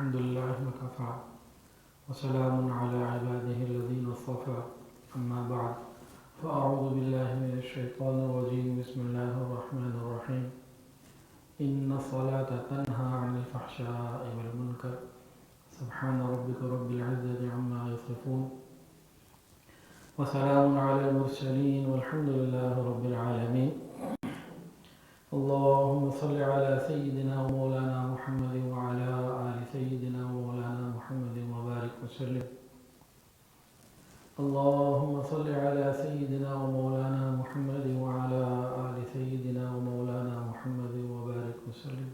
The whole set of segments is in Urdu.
الحمد لله وكفى وسلام على عباده الذين اصطفى أما بعد فأعوذ بالله من الشيطان الرجيم بسم الله الرحمن الرحيم إن الصلاة تنهى عن الفحشاء والمنكر سبحان ربك رب العزة عما يصفون وسلام على المرسلين والحمد لله رب العالمين اللهم صل على سيدنا ومولانا محمد وعلى آل سيدنا ومولانا محمد وبارك وسلم اللهم صل على سيدنا ومولانا محمد وعلى آل سيدنا ومولانا محمد وبارك وسلم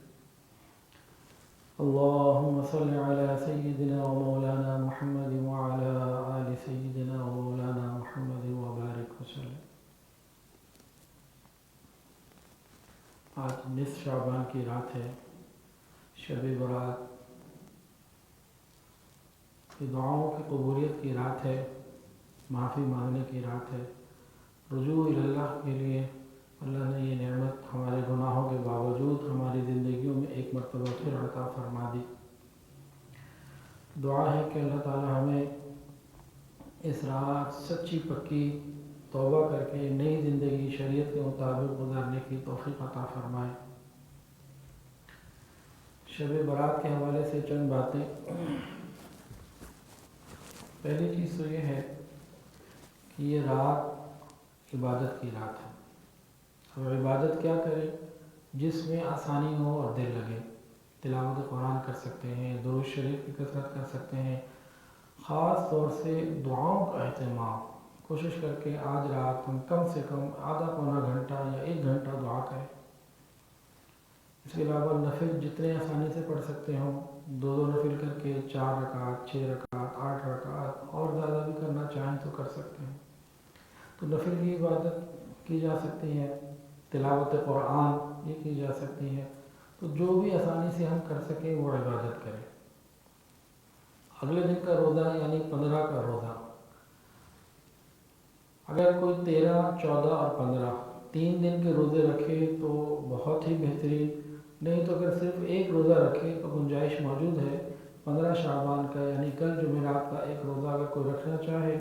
اللهم صل على سيدنا ومولانا محمد وعلى آل سيدنا ومولانا محمد وبارك وسلم آج نصف شعبان کی رات ہے، شب برات کی دعاؤں کی قبولیت کی رات ہے، معافی مانگنے کی رات ہے، رجوع اللہ کے لیے اللہ نے یہ نعمت ہمارے گناہوں کے باوجود ہماری زندگیوں میں ایک مرتبہ پھر عطا فرما دی۔ دعا ہے کہ اللہ تعالی ہمیں اس رات سچی پکی توبہ کر کے نئی زندگی شریعت کے مطابق گزارنے کی توفیق عطا فرمائے۔ شب برات کے حوالے سے چند باتیں۔ پہلی چیز تو یہ ہے کہ یہ رات عبادت کی رات ہے۔ اب عبادت کیا کرے؟ جس میں آسانی ہو اور دل لگے۔ تلاوت قرآن کر سکتے ہیں، درود شریف کی کثرت کر سکتے ہیں، خاص طور سے دعاؤں کا اہتمام۔ کوشش کر کے آج رات ہم کم سے کم آدھا پونا گھنٹہ یا 1 گھنٹہ دعا کریں۔ اس کے علاوہ نفل جتنے آسانی سے پڑھ سکتے ہوں، 2 نفل کر کے 4 رکعت، 6 رکعت، 8 رکعت، اور زیادہ بھی کرنا چاہیں تو کر سکتے ہیں۔ تو نفل کی عبادت کی جا سکتی ہے، تلاوت قرآن یہ کی جا سکتی ہے۔ تو جو بھی آسانی سے ہم کر سکیں وہ عبادت کریں۔ اگلے دن کا روزہ یعنی 15 کا روزہ، اگر کوئی 13، 14 اور 15 3 دن کے روزے رکھے تو بہت ہی بہترین، نہیں تو اگر صرف ایک روزہ رکھے تو گنجائش موجود ہے 15 شعبان کا یعنی کل جمعرات کا ایک روزہ اگر کوئی رکھنا چاہے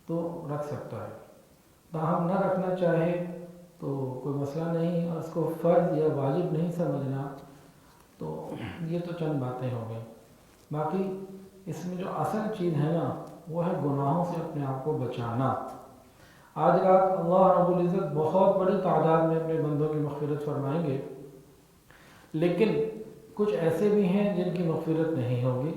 تو رکھ سکتا ہے۔ تاہم نہ رکھنا چاہے تو کوئی مسئلہ نہیں، اور اس کو فرض یا واجب نہیں سمجھنا۔ تو یہ تو چند باتیں ہو گئیں۔ باقی اس میں جو اصل چیز ہے نا وہ ہے گناہوں سے اپنے آپ کو بچانا۔ آج رات اللہ رب العزت بہت بڑی تعداد میں اپنے بندوں کی مغفرت فرمائیں گے، لیکن کچھ ایسے بھی ہیں جن کی مغفرت نہیں ہوگی۔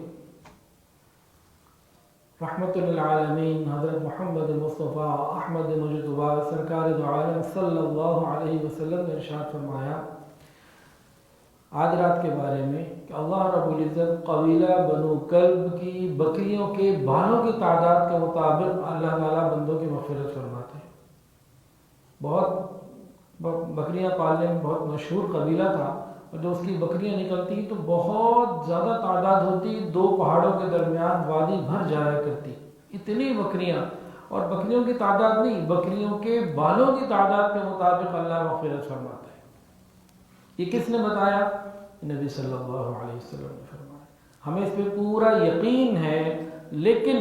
رحمت للعالمین حضرت محمد مصطفیٰ احمد مجتبیٰ سرکار دو عالم صلی اللہ علیہ وسلم نے ارشاد فرمایا آج رات کے بارے میں کہ اللہ رب العزت قبیلہ بنو کلب کی بکریوں کے بالوں کی تعداد کے مطابق اللہ تعالیٰ بندوں کی مغفرت فرماتے ہیں۔ بہت بکریاں پالنے میں بہت مشہور قبیلہ تھا، اور جو اس کی بکریاں نکلتی تو بہت زیادہ تعداد ہوتی، 2 پہاڑوں کے درمیان وادی بھر جایا کرتی، اتنی بکریاں۔ اور بکریوں کی تعداد نہیں، بکریوں کے بالوں کی تعداد کے مطابق اللہ مغفرت فرماتا ہے۔ یہ کس نے بتایا؟ نبی صلی اللہ علیہ وسلم نے فرمایا۔ ہمیں اس پہ پورا یقین ہے، لیکن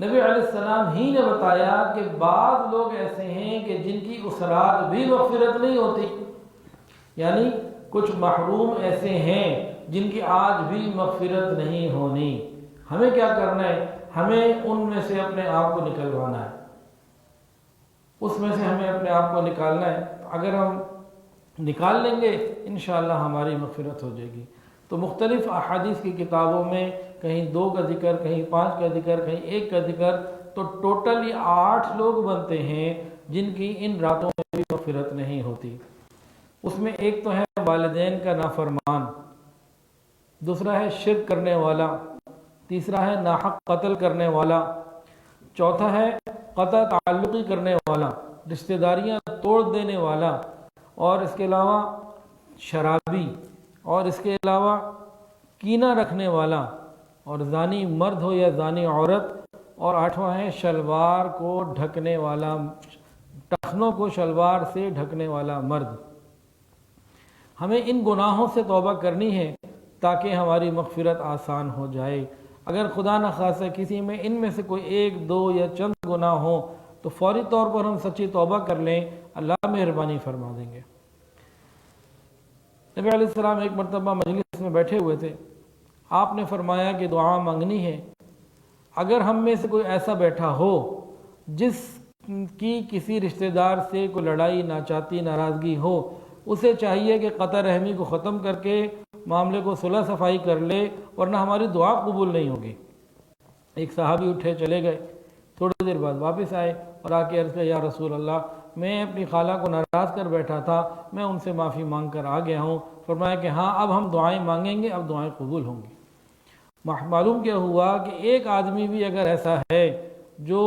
نبی علیہ السلام ہی نے بتایا کہ بعض لوگ ایسے ہیں کہ جن کی اس رات بھی مغفرت نہیں ہوتی، یعنی کچھ محروم ایسے ہیں جن کی آج بھی مغفرت نہیں ہونی۔ ہمیں کیا کرنا ہے؟ ہمیں ان میں سے اپنے آپ کو نکلوانا ہے، اس میں سے ہمیں اپنے آپ کو نکالنا ہے۔ اگر ہم نکال لیں گے انشاءاللہ ہماری مغفرت ہو جائے گی۔ تو مختلف احادیث کی کتابوں میں کہیں 2 کا ذکر، کہیں 5 کا ذکر، کہیں 1 کا ذکر، تو ٹوٹل یہ 8 لوگ بنتے ہیں جن کی ان راتوں میں بھی مغفرت نہیں ہوتی۔ اس میں ایک تو ہے والدین کا نافرمان، دوسرا ہے شرک کرنے والا، تیسرا ہے ناحق قتل کرنے والا، چوتھا ہے قطع تعلقی کرنے والا، رشتہ داریاں توڑ دینے والا، اور اس کے علاوہ شرابی، اور اس کے علاوہ کینہ رکھنے والا، اور زانی مرد ہو یا زانی عورت، اور 8واں ہے شلوار کو ڈھکنے والا، ٹخنوں کو شلوار سے ڈھکنے والا مرد۔ ہمیں ان گناہوں سے توبہ کرنی ہے تاکہ ہماری مغفرت آسان ہو جائے۔ اگر خدا نخواستہ کسی میں ان میں سے کوئی 1 2 یا چند گناہ ہوں تو فوری طور پر ہم سچی توبہ کر لیں، اللہ مہربانی فرما دیں گے۔ نبی علیہ السلام ایک مرتبہ مجلس میں بیٹھے ہوئے تھے، آپ نے فرمایا کہ دعا مانگنی ہے۔ اگر ہم میں سے کوئی ایسا بیٹھا ہو جس کی کسی رشتہ دار سے کوئی لڑائی، ناچاتی، ناراضگی ہو، اسے چاہیے کہ قطع رحمی کو ختم کر کے معاملے کو صلح صفائی کر لے، ورنہ ہماری دعا قبول نہیں ہوگی۔ ایک صحابی اٹھے چلے گئے، تھوڑی دیر بعد واپس آئے اور آ کے عرض کیا، یا رسول اللہ، میں اپنی خالہ کو ناراض کر بیٹھا تھا، میں ان سے معافی مانگ کر آ گیا ہوں۔ فرمایا کہ ہاں، اب ہم دعائیں مانگیں گے، اب دعائیں قبول ہوں گی۔ معلوم کیا ہوا کہ ایک آدمی بھی اگر ایسا ہے جو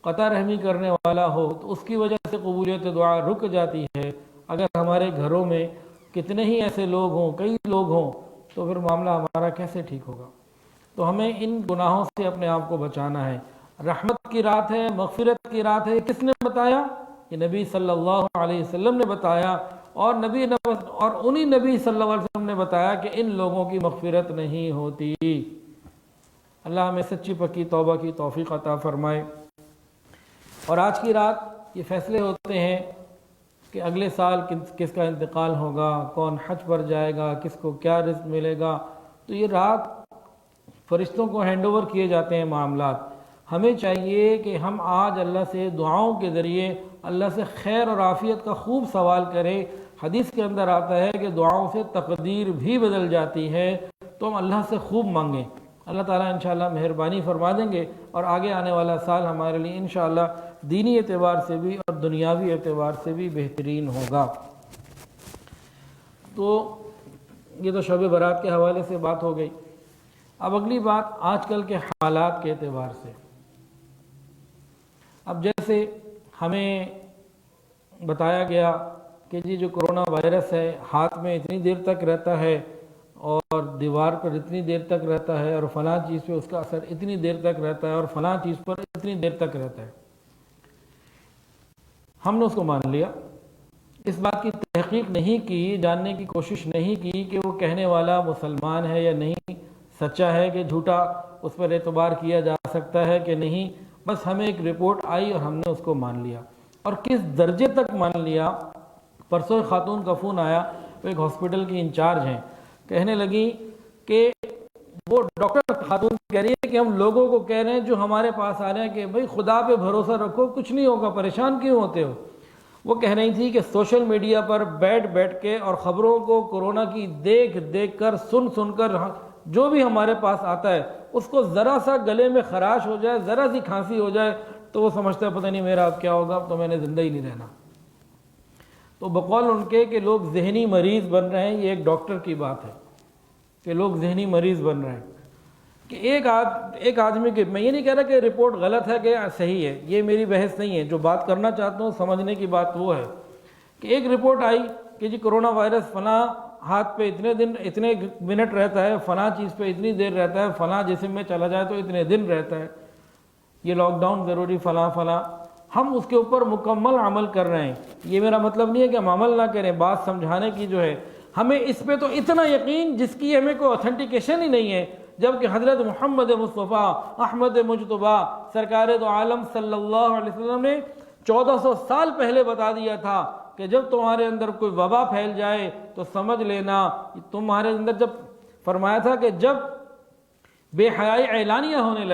قطع رحمی کرنے والا ہو تو اس کی وجہ سے قبولیت دعا رک جاتی ہے۔ اگر ہمارے گھروں میں کتنے ہی ایسے لوگ ہوں، کئی لوگ ہوں، تو پھر معاملہ ہمارا کیسے ٹھیک ہوگا؟ تو ہمیں ان گناہوں سے اپنے آپ کو بچانا ہے۔ رحمت کی رات ہے، مغفرت کی رات ہے، کس نے بتایا؟ یہ نبی صلی اللہ علیہ وسلم نے بتایا، اور انہی نبی صلی اللہ علیہ وسلم نے بتایا کہ ان لوگوں کی مغفرت نہیں ہوتی۔ اللہ ہمیں سچی پکی توبہ کی توفیق عطا فرمائے۔ اور آج کی رات یہ فیصلے ہوتے ہیں کہ اگلے سال کس کا انتقال ہوگا، کون حج پر جائے گا، کس کو کیا رزق ملے گا۔ تو یہ رات فرشتوں کو ہینڈ اوور کیے جاتے ہیں معاملات۔ ہمیں چاہیے کہ ہم آج اللہ سے دعاؤں کے ذریعے اللہ سے خیر اور عافیت کا خوب سوال کریں۔ حدیث کے اندر آتا ہے کہ دعاؤں سے تقدیر بھی بدل جاتی ہے، تو ہم اللہ سے خوب مانگیں۔ اللہ تعالیٰ انشاءاللہ مہربانی فرما دیں گے، اور آگے آنے والا سال ہمارے لیے انشاءاللہ دینی اعتبار سے بھی اور دنیاوی اعتبار سے بھی بہترین ہوگا۔ تو یہ تو شب برات کے حوالے سے بات ہو گئی۔ اب اگلی بات آج کل کے حالات کے اعتبار سے۔ اب جیسے ہمیں بتایا گیا کہ جی جو کرونا وائرس ہے ہاتھ میں اتنی دیر تک رہتا ہے، اور دیوار پر اتنی دیر تک رہتا ہے، اور فلاں چیز پہ اس کا اثر اتنی دیر تک رہتا ہے، اور فلاں چیز پر اتنی دیر تک رہتا ہے، ہم نے اس کو مان لیا۔ اس بات کی تحقیق نہیں کی، جاننے کی کوشش نہیں کی کہ وہ کہنے والا مسلمان ہے یا نہیں، سچا ہے کہ جھوٹا، اس پر اعتبار کیا جا سکتا ہے کہ نہیں۔ بس ہمیں ایک رپورٹ آئی اور ہم نے اس کو مان لیا۔ اور کس درجے تک مان لیا؟ پرسوں خاتون کا فون آیا، وہ ایک ہاسپٹل کی انچارج ہیں، کہنے لگی کہ وہ ڈاکٹر خاتون کہہ رہی ہے کہ ہم لوگوں کو کہہ رہے ہیں جو ہمارے پاس آ رہے ہیں کہ بھئی خدا پہ بھروسہ رکھو، کچھ نہیں ہوگا، پریشان کیوں ہوتے ہو؟ وہ کہہ رہی تھی کہ سوشل میڈیا پر بیٹھ کے اور خبروں کو کرونا کی دیکھ کر سن کر جو بھی ہمارے پاس آتا ہے اس کو ذرا سا گلے میں خراش ہو جائے، ذرا سی کھانسی ہو جائے تو وہ سمجھتا ہے پتہ نہیں میرا اب کیا ہوگا، اب تو میں نے زندہ ہی نہیں رہنا۔ تو بقول ان کے کہ لوگ ذہنی مریض بن رہے ہیں، یہ ایک ڈاکٹر کی بات ہے کہ لوگ ذہنی مریض بن رہے ہیں۔ کہ ایک آدمی کے، میں یہ نہیں کہہ رہا کہ رپورٹ غلط ہے کہ صحیح ہے، یہ میری بحث نہیں ہے، جو بات کرنا چاہتا ہوں سمجھنے کی بات وہ ہے کہ ایک رپورٹ آئی کہ جی کرونا وائرس فلاں ہاتھ پہ اتنے منٹ رہتا ہے، فلاں چیز پہ اتنی دیر رہتا ہے، فلاں جسم میں چلا جائے تو اتنے دن رہتا ہے، یہ لاک ڈاؤن ضروری، فلاں ہم اس کے اوپر مکمل عمل کر رہے ہیں۔ یہ میرا مطلب نہیں ہے کہ ہم عمل نہ کریں، بات سمجھانے کی جو ہے، ہمیں اس پہ تو اتنا یقین جس کی ہمیں کوئی اوتھینٹیکیشن ہی نہیں ہے، جبکہ حضرت محمد مصطفیٰ احمد مجتبیٰ سرکار دو عالم صلی اللہ علیہ وسلم نے 1400 سال پہلے بتا دیا تھا کہ جب تمہارے اندر کوئی وبا پھیل جائے تو سمجھ لینا تمہارے اندر، جب فرمایا تھا کہ جب بے حیائی اعلانیہ ہونے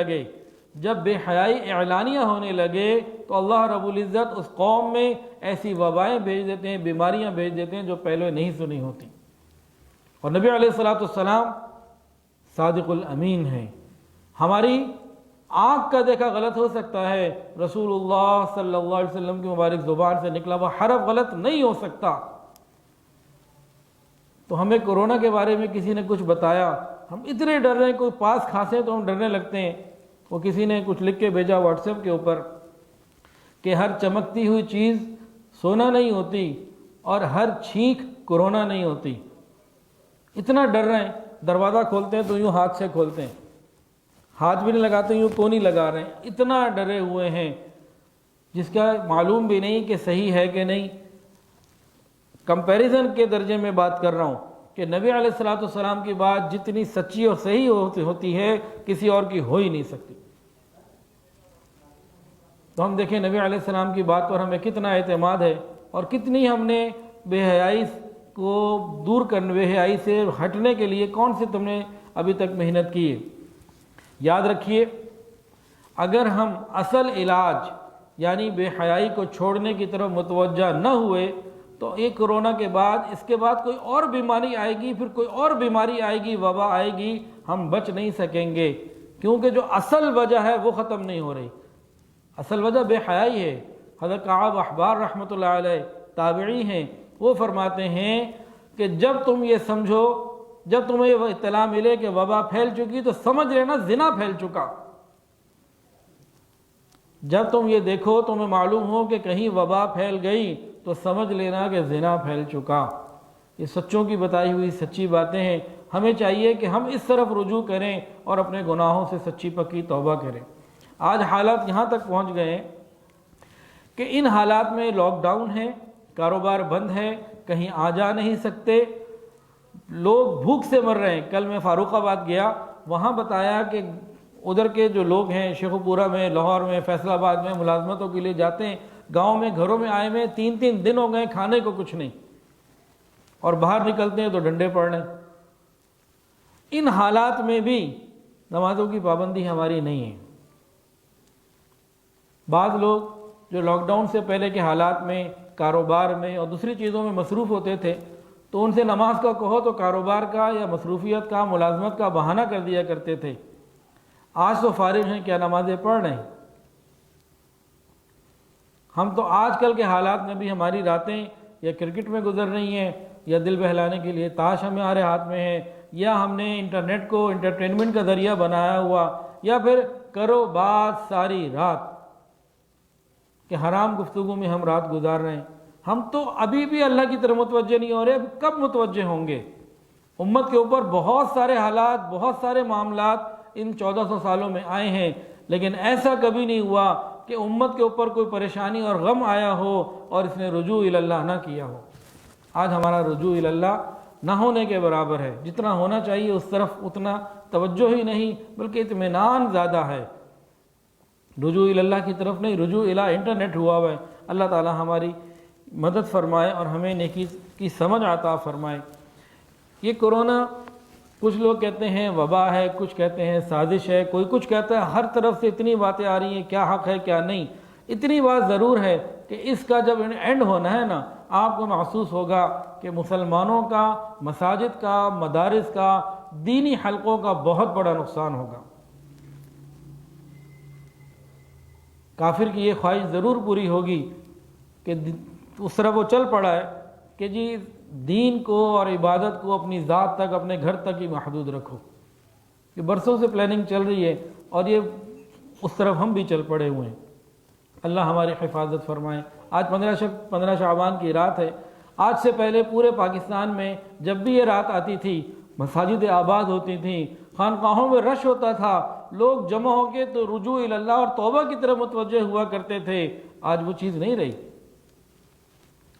لگے تو اللہ رب العزت اس قوم میں ایسی وبائیں بھیج دیتے ہیں، بیماریاں بھیج دیتے ہیں جو پہلے نہیں سنی ہوتی۔ اور نبی علیہ السلام صادق الامین ہیں۔ ہماری آنکھ کا دیکھا غلط ہو سکتا ہے، رسول اللہ صلی اللہ علیہ وسلم کی مبارک زبان سے نکلا وہ حرف غلط نہیں ہو سکتا۔ تو ہمیں کورونا کے بارے میں کسی نے کچھ بتایا، ہم اتنے ڈر رہے ہیں، کوئی پاس کھانسے تو ہم ڈرنے لگتے ہیں۔ وہ کسی نے کچھ لکھ کے بھیجا واٹس ایپ کے اوپر کہ ہر چمکتی ہوئی چیز سونا نہیں ہوتی اور ہر چھینک کورونا نہیں ہوتی۔ اتنا ڈر رہے ہیں، دروازہ کھولتے ہیں تو یوں ہاتھ سے کھولتے ہیں، ہاتھ بھی نہیں لگاتے، یوں کونی لگا رہے ہیں، اتنا ڈرے ہوئے ہیں جس کا معلوم بھی نہیں کہ صحیح ہے کہ نہیں۔ کمپیریزن کے درجے میں بات کر رہا ہوں کہ نبی علیہ الصلوۃ والسلام کی بات جتنی سچی اور صحیح ہوتی ہے کسی اور کی ہو ہی نہیں سکتی۔ تو ہم دیکھیں نبی علیہ السلام کی بات پر ہمیں کتنا اعتماد ہے، اور کتنی ہم نے بے حیائی کو دور کرنے، بے حیائی سے ہٹنے کے لیے کون سے تم نے ابھی تک محنت کی ہے۔ یاد رکھیے، اگر ہم اصل علاج یعنی بے حیائی کو چھوڑنے کی طرف متوجہ نہ ہوئے تو یہ کرونا کے بعد، اس کے بعد کوئی اور بیماری آئے گی، پھر کوئی اور بیماری آئے گی، وبا آئے گی، ہم بچ نہیں سکیں گے، کیونکہ جو اصل وجہ ہے وہ ختم نہیں ہو رہی۔ اصل وجہ بے حیائی ہے۔ حضرت کعب احبار رحمۃ اللہ علیہ تابعی ہیں، وہ فرماتے ہیں کہ جب تم یہ سمجھو، جب تمہیں یہ اطلاع ملے کہ وبا پھیل چکی تو سمجھ لینا زنا پھیل چکا۔ جب تم یہ دیکھو، تمہیں معلوم ہو کہ کہیں وبا پھیل گئی تو سمجھ لینا کہ زنا پھیل چکا۔ یہ سچوں کی بتائی ہوئی سچی باتیں ہیں۔ ہمیں چاہیے کہ ہم اس طرف رجوع کریں اور اپنے گناہوں سے سچی پکی توبہ کریں۔ آج حالات یہاں تک پہنچ گئے کہ ان حالات میں لاک ڈاؤن ہے، کاروبار بند ہے، کہیں آ جا نہیں سکتے، لوگ بھوک سے مر رہے ہیں۔ کل میں فاروق آباد گیا، وہاں بتایا کہ ادھر کے جو لوگ ہیں شیخ پورہ میں، لاہور میں، فیصل آباد میں ملازمتوں کے لیے جاتے ہیں، گاؤں میں گھروں میں آئے ہوئے 3 دن ہو گئے، کھانے کو کچھ نہیں، اور باہر نکلتے ہیں تو ڈنڈے پڑ رہے ہیں۔ ان حالات میں بھی نمازوں کی پابندی ہماری نہیں ہے۔ بعض لوگ جو لاک ڈاؤن سے پہلے کے حالات میں کاروبار میں اور دوسری چیزوں میں مصروف ہوتے تھے، تو ان سے نماز کا کہو تو کاروبار کا یا مصروفیت کا، ملازمت کا بہانہ کر دیا کرتے تھے۔ آج تو فارغ ہیں، کیا نمازیں پڑھ رہے ہیں؟ ہم تو آج کل کے حالات میں بھی ہماری راتیں یا کرکٹ میں گزر رہی ہیں، یا دل بہلانے کے لیے تاش ہمارے ہاتھ میں ہے، یا ہم نے انٹرنیٹ کو انٹرٹینمنٹ کا ذریعہ بنایا ہوا، یا پھر کرو بات ساری رات کہ حرام گفتگو میں ہم رات گزار رہے ہیں۔ ہم تو ابھی بھی اللہ کی طرف متوجہ نہیں ہو رہے، کب متوجہ ہوں گے؟ امت کے اوپر بہت سارے حالات، بہت سارے معاملات ان 1400 سالوں میں آئے ہیں، لیکن ایسا کبھی نہیں ہوا کہ امت کے اوپر کوئی پریشانی اور غم آیا ہو اور اس نے رجوع اللہ نہ کیا ہو۔ آج ہمارا رجوع اللہ نہ ہونے کے برابر ہے۔ جتنا ہونا چاہیے اس طرف اتنا توجہ ہی نہیں، بلکہ اطمینان زیادہ ہے۔ رجوع اللہ کی طرف نہیں، رجوع انٹرنیٹ ہوا ہے۔ اللہ تعالی ہماری مدد فرمائے اور ہمیں نیکی کی سمجھ عطا فرمائے۔ یہ کرونا، کچھ لوگ کہتے ہیں وبا ہے، کچھ کہتے ہیں سازش ہے، کوئی کچھ کہتا ہے، ہر طرف سے اتنی باتیں آ رہی ہیں، کیا حق ہے کیا نہیں۔ اتنی بات ضرور ہے کہ اس کا جب اینڈ ہونا ہے نا، آپ کو محسوس ہوگا کہ مسلمانوں کا، مساجد کا، مدارس کا، دینی حلقوں کا بہت بڑا نقصان ہوگا۔ کافر کی یہ خواہش ضرور پوری ہوگی کہ اس طرح وہ چل پڑا ہے کہ جی دین کو اور عبادت کو اپنی ذات تک، اپنے گھر تک ہی محدود رکھو۔ یہ برسوں سے پلاننگ چل رہی ہے اور یہ اس طرف ہم بھی چل پڑے ہوئے ہیں۔ اللہ ہماری حفاظت فرمائے۔ آج 15 شعبان کی رات ہے۔ آج سے پہلے پورے پاکستان میں جب بھی یہ رات آتی تھی، مساجد آباد ہوتی تھیں، خانقاہوں میں رش ہوتا تھا، لوگ جمع ہو کے تو رجوع اللہ اور توبہ کی طرف متوجہ ہوا کرتے تھے۔ آج وہ چیز نہیں رہی۔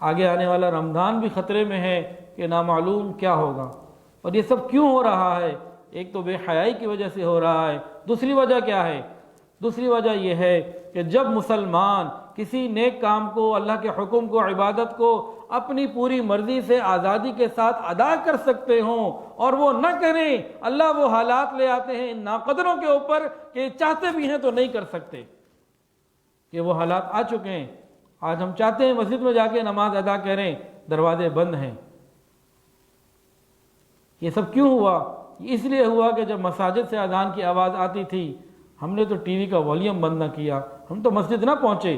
آگے آنے والا رمضان بھی خطرے میں ہے کہ نامعلوم کیا ہوگا۔ اور یہ سب کیوں ہو رہا ہے؟ ایک تو بے حیائی کی وجہ سے ہو رہا ہے۔ دوسری وجہ کیا ہے؟ دوسری وجہ یہ ہے کہ جب مسلمان کسی نیک کام کو، اللہ کے حکم کو، عبادت کو اپنی پوری مرضی سے آزادی کے ساتھ ادا کر سکتے ہوں اور وہ نہ کریں، اللہ وہ حالات لے آتے ہیں ان ناقدروں کے اوپر کہ چاہتے بھی ہیں تو نہیں کر سکتے، کہ وہ حالات آ چکے ہیں۔ آج ہم چاہتے ہیں مسجد میں جا کے نماز ادا کریں، دروازے بند ہیں۔ یہ سب کیوں ہوا؟ اس لیے ہوا کہ جب مساجد سے اذان کی آواز آتی تھی، ہم نے تو ٹی وی کا والیوم بند نہ کیا، ہم تو مسجد نہ پہنچے۔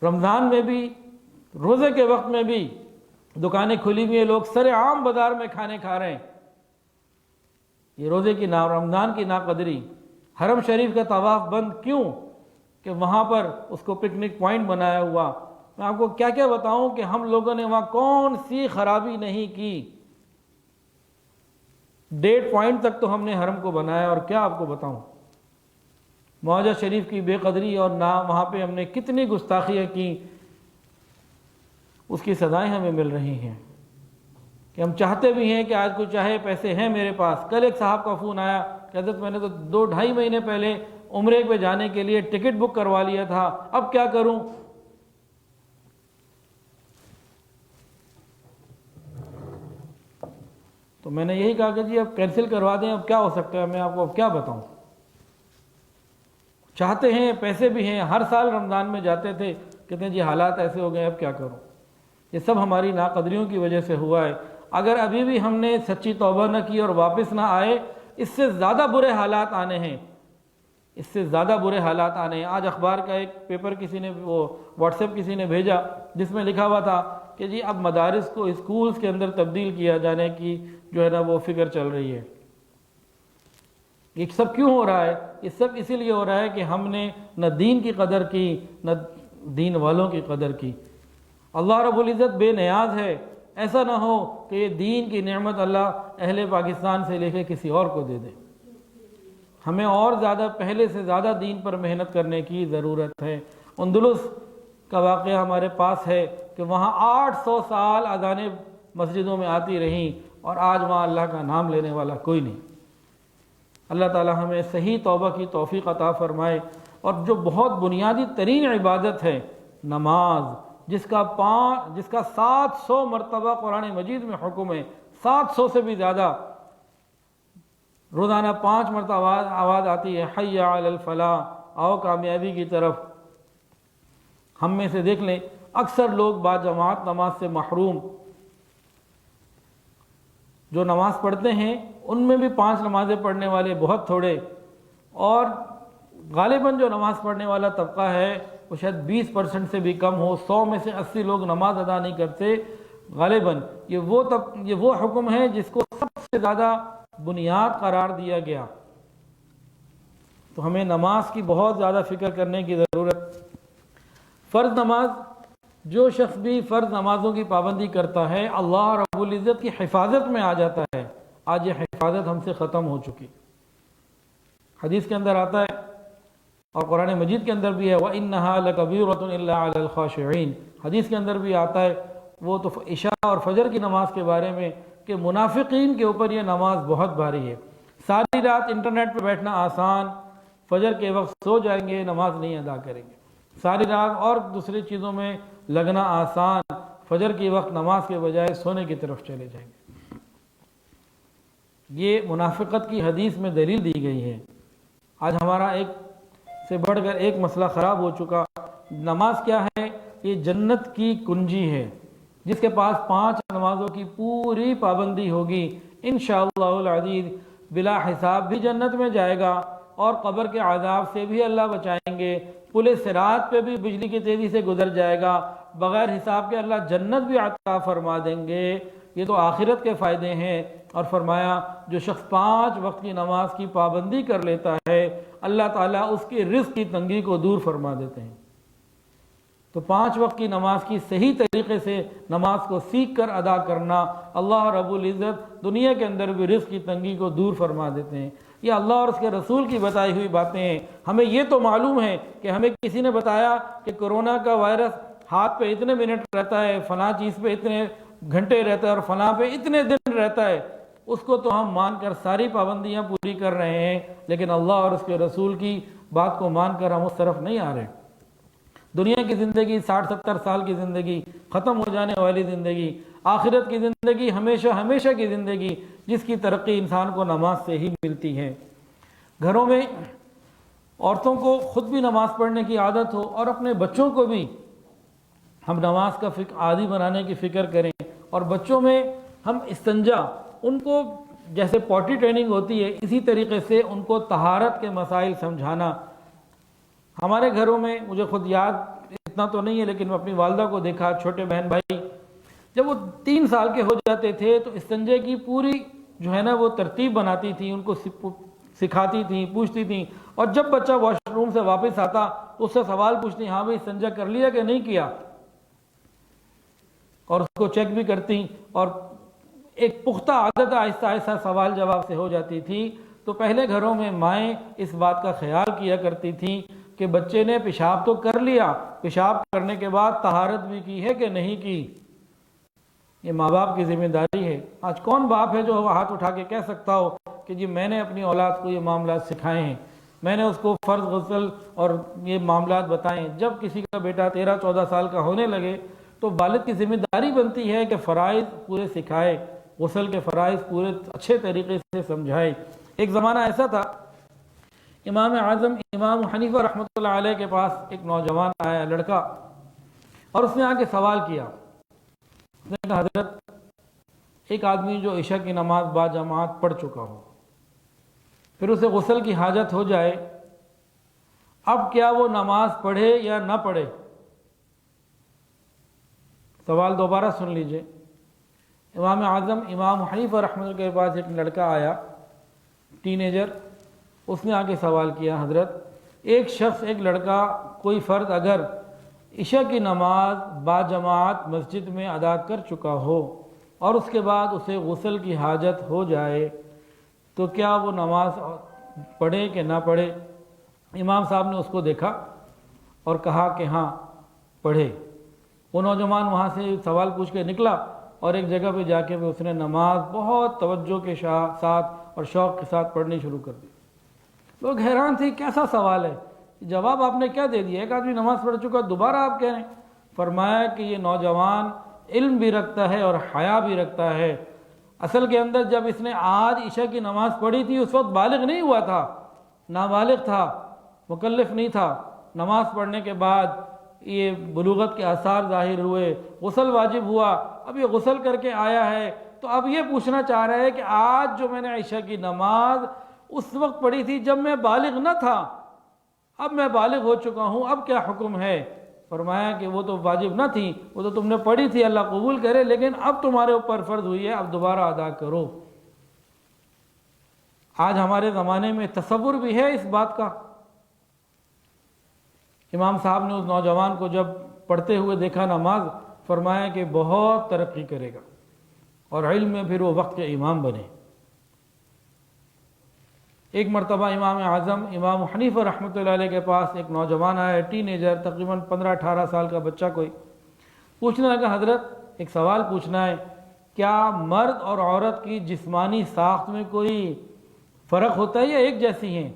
رمضان میں بھی، روزے کے وقت میں بھی دکانیں کھلی ہوئی ہیں، لوگ سر عام بازار میں کھانے کھا رہے ہیں۔ یہ روزے کی رمضان کی ناقدری۔ حرم شریف کا طواف بند کیوں؟ کہ وہاں پر اس کو پکنک پوائنٹ بنایا ہوا۔ میں آپ کو کیا کیا بتاؤں کہ ہم لوگوں نے وہاں کون سی خرابی نہیں کی۔ 1.5 پوائنٹ تک تو ہم نے حرم کو بنایا، اور کیا آپ کو بتاؤں معاہدہ شریف کی بے قدری، اور نہ وہاں پہ ہم نے کتنی گستاخیاں کی، اس کی سزائیں ہمیں مل رہی ہیں۔ کہ ہم چاہتے بھی ہیں کہ آج کوئی چاہے پیسے ہیں میرے پاس. کل ایک صاحب کا فون آیا کہ حضرت میں نے تو 2-2.5 مہینے پہلے عمرے پہ جانے کے لیے ٹکٹ بک کروا لیا تھا, اب کیا کروں؟ تو میں نے یہی کہا کہ جی اب کینسل کروا دیں, اب کیا ہو سکتا ہے, میں آپ کو اب کیا بتاؤں. چاہتے ہیں, پیسے بھی ہیں, ہر سال رمضان میں جاتے تھے, کہتے ہیں جی حالات ایسے ہو گئے اب کیا کروں. یہ سب ہماری ناقدریوں کی وجہ سے ہوا ہے. اگر ابھی بھی ہم نے سچی توبہ نہ کی اور واپس نہ آئے, اس سے زیادہ برے حالات آنے ہیں, اس سے زیادہ برے حالات آنے ہیں. آج اخبار کا ایک پیپر کسی نے, وہ واٹس ایپ کسی نے بھیجا, جس میں لکھا ہوا تھا کہ جی اب مدارس کو اسکولز کے اندر تبدیل کیا جانے کی جو ہے نا وہ فکر چل رہی ہے. یہ سب کیوں ہو رہا ہے؟ یہ سب اسی لیے ہو رہا ہے کہ ہم نے نہ دین کی قدر کی نہ دین والوں کی قدر کی. اللہ رب العزت بے نیاز ہے, ایسا نہ ہو کہ یہ دین کی نعمت اللہ اہل پاکستان سے لے کے کسی اور کو دے دے. ہمیں اور زیادہ, پہلے سے زیادہ دین پر محنت کرنے کی ضرورت ہے. اندلس کا واقعہ ہمارے پاس ہے کہ وہاں 800 سال اذانیں مسجدوں میں آتی رہیں اور آج وہاں اللہ کا نام لینے والا کوئی نہیں. اللہ تعالی ہمیں صحیح توبہ کی توفیق عطا فرمائے. اور جو بہت بنیادی ترین عبادت ہے نماز, جس کا 700 مرتبہ قرآن مجید میں حکم ہے, 700 سے بھی زیادہ, روزانہ 5 مرتبہ آواز آتی ہے حی علی الفلاح, آؤ کامیابی کی طرف. ہم میں سے دیکھ لیں اکثر لوگ با جماعت نماز سے محروم. جو نماز پڑھتے ہیں ان میں بھی 5 نمازیں پڑھنے والے بہت تھوڑے, اور غالباً جو نماز پڑھنے والا طبقہ ہے وہ شاید 20% سے بھی کم ہو. 100 میں سے 80 لوگ نماز ادا نہیں کرتے غالباً. یہ وہ حکم ہے جس کو سب سے زیادہ بنیاد قرار دیا گیا. تو ہمیں نماز کی بہت زیادہ فکر کرنے کی ضرورت. فرض نماز, جو شخص بھی فرض نمازوں کی پابندی کرتا ہے اللہ رب العزت کی حفاظت میں آ جاتا ہے. آج یہ حفاظت ہم سے ختم ہو چکی. حدیث کے اندر آتا ہے اور قرآن مجید کے اندر بھی ہے وَإِنَّهَا لَكَبِيرَةٌ إِلَّا عَلَى الْخَاشِعِينَ. حدیث کے اندر بھی آتا ہے, وہ تو عشاء اور فجر کی نماز کے بارے میں, کہ منافقین کے اوپر یہ نماز بہت بھاری ہے. ساری رات انٹرنیٹ پہ بیٹھنا آسان, فجر کے وقت سو جائیں گے, نماز نہیں ادا کریں گے. ساری رات اور دوسری چیزوں میں لگنا آسان, فجر کے وقت نماز کے بجائے سونے کی طرف چلے جائیں گے. یہ منافقت کی حدیث میں دلیل دی گئی ہے. آج ہمارا ایک سے بڑھ کر ایک مسئلہ خراب ہو چکا. نماز کیا ہے؟ یہ جنت کی کنجی ہے. جس کے پاس 5 نمازوں کی پوری پابندی ہوگی انشاءاللہ العزیز بلا حساب بھی جنت میں جائے گا, اور قبر کے عذاب سے بھی اللہ بچائیں گے. پل صراط پہ بھی بجلی کی تیزی سے گزر جائے گا, بغیر حساب کے اللہ جنت بھی عطا فرما دیں گے. یہ تو آخرت کے فائدے ہیں. اور فرمایا جو شخص 5 وقت کی نماز کی پابندی کر لیتا ہے اللہ تعالیٰ اس کی رزق کی تنگی کو دور فرما دیتے ہیں. تو 5 وقت کی نماز کی صحیح طریقے سے نماز کو سیکھ کر ادا کرنا, اللہ رب العزت دنیا کے اندر بھی رزق کی تنگی کو دور فرما دیتے ہیں. یہ اللہ اور اس کے رسول کی بتائی ہوئی باتیں ہیں. ہمیں یہ تو معلوم ہے کہ ہمیں کسی نے بتایا کہ کورونا کا وائرس ہاتھ پہ اتنے منٹ رہتا ہے, فلاں چیز پہ اتنے گھنٹے رہتا ہے, اور فلاں پہ اتنے دن رہتا ہے. اس کو تو ہم مان کر ساری پابندیاں پوری کر رہے ہیں, لیکن اللہ اور اس کے رسول کی بات کو مان کر ہم اس طرف نہیں آ رہے. دنیا کی زندگی 60-70 سال کی زندگی, ختم ہو جانے والی زندگی, آخرت کی زندگی ہمیشہ ہمیشہ کی زندگی, جس کی ترقی انسان کو نماز سے ہی ملتی ہے. گھروں میں عورتوں کو خود بھی نماز پڑھنے کی عادت ہو, اور اپنے بچوں کو بھی ہم نماز کا عادی بنانے کی فکر کریں. اور بچوں میں ہم استنجا, ان کو جیسے پوٹی ٹریننگ ہوتی ہے اسی طریقے سے ان کو طہارت کے مسائل سمجھانا. ہمارے گھروں میں مجھے خود یاد اتنا تو نہیں ہے, لیکن میں اپنی والدہ کو دیکھا, چھوٹے بہن بھائی جب وہ 3 سال کے ہو جاتے تھے تو استنجے کی پوری جو ہے نا وہ ترتیب بناتی تھی, ان کو سکھاتی تھیں, پوچھتی تھیں. اور جب بچہ واش روم سے واپس آتا تو اس سے سوال پوچھتی, ہاں بھائی استنجا کر لیا کہ نہیں کیا, اور اس کو چیک بھی کرتی. اور ایک پختہ عادت آہستہ آہستہ سوال جواب سے ہو جاتی تھی. تو پہلے گھروں میں مائیں اس بات کا خیال کیا کرتی تھیں کہ بچے نے پیشاب تو کر لیا, پیشاب کرنے کے بعد طہارت بھی کی ہے کہ نہیں کی. یہ ماں باپ کی ذمہ داری ہے. آج کون باپ ہے جو ہاتھ اٹھا کے کہہ سکتا ہو کہ جی میں نے اپنی اولاد کو یہ معاملات سکھائے ہیں، میں نے اس کو فرض غسل اور یہ معاملات بتائیں۔ جب کسی کا بیٹا 13-14 سال کا ہونے لگے تو والد کی ذمہ داری بنتی ہے کہ فرائض پورے سکھائے، غسل کے فرائض پورے اچھے طریقے سے سمجھائے۔ ایک زمانہ ایسا تھا، امام اعظم امام حنیفہ رحمۃ اللہ علیہ کے پاس ایک نوجوان آیا، لڑکا، اور اس نے آ کے سوال کیا۔ اس نے کہا حضرت، ایک آدمی جو عشاء کی نماز با جماعت پڑھ چکا ہو، پھر اسے غسل کی حاجت ہو جائے، اب کیا وہ نماز پڑھے یا نہ پڑھے؟ سوال دوبارہ سن لیجئے۔ امام اعظم امام حنیفہ رحمۃ اللہ کے پاس ایک لڑکا آیا، ٹین ایجر، اس نے آ کے سوال کیا، حضرت ایک شخص، ایک لڑکا، کوئی فرد اگر عشاء کی نماز با جماعت مسجد میں ادا کر چکا ہو اور اس کے بعد اسے غسل کی حاجت ہو جائے تو کیا وہ نماز پڑھے کہ نہ پڑھے؟ امام صاحب نے اس کو دیکھا اور کہا کہ ہاں پڑھے۔ وہ نوجوان وہاں سے سوال پوچھ کے نکلا اور ایک جگہ پہ جا کے اس نے نماز بہت توجہ کے ساتھ اور شوق کے ساتھ پڑھنی شروع کر دی۔ لوگ حیران تھے، کیسا سوال ہے، جواب آپ نے کیا دے دیا؟ ایک آدمی نماز پڑھ چکا، دوبارہ آپ کہہ رہے ہیں؟ فرمایا کہ یہ نوجوان علم بھی رکھتا ہے اور حیا بھی رکھتا ہے۔ اصل کے اندر جب اس نے آج عشاء کی نماز پڑھی تھی اس وقت بالغ نہیں ہوا تھا، نابالغ تھا، مکلف نہیں تھا۔ نماز پڑھنے کے بعد یہ بلوغت کے آثار ظاہر ہوئے، غسل واجب ہوا، اب یہ غسل کر کے آیا ہے تو اب یہ پوچھنا چاہ رہا ہے کہ آج جو میں نے عشاء کی نماز اس وقت پڑھی تھی جب میں بالغ نہ تھا، اب میں بالغ ہو چکا ہوں، اب کیا حکم ہے؟ فرمایا کہ وہ تو واجب نہ تھی، وہ تو تم نے پڑھی تھی، اللہ قبول کرے، لیکن اب تمہارے اوپر فرض ہوئی ہے، اب دوبارہ ادا کرو۔ آج ہمارے زمانے میں تصور بھی ہے اس بات کا؟ امام صاحب نے اس نوجوان کو جب پڑھتے ہوئے دیکھا نماز، فرمایا کہ بہت ترقی کرے گا اور علم میں پھر وہ وقت کے امام بنے۔ ایک مرتبہ امام اعظم امام حنیفہ رحمۃ اللہ علیہ کے پاس ایک نوجوان آیا، ٹین ایجر، تقریباً 15-18 سال کا بچہ کوئی، پوچھنے لگا، حضرت ایک سوال پوچھنا ہے، کیا مرد اور عورت کی جسمانی ساخت میں کوئی فرق ہوتا ہے یا ایک جیسی ہیں؟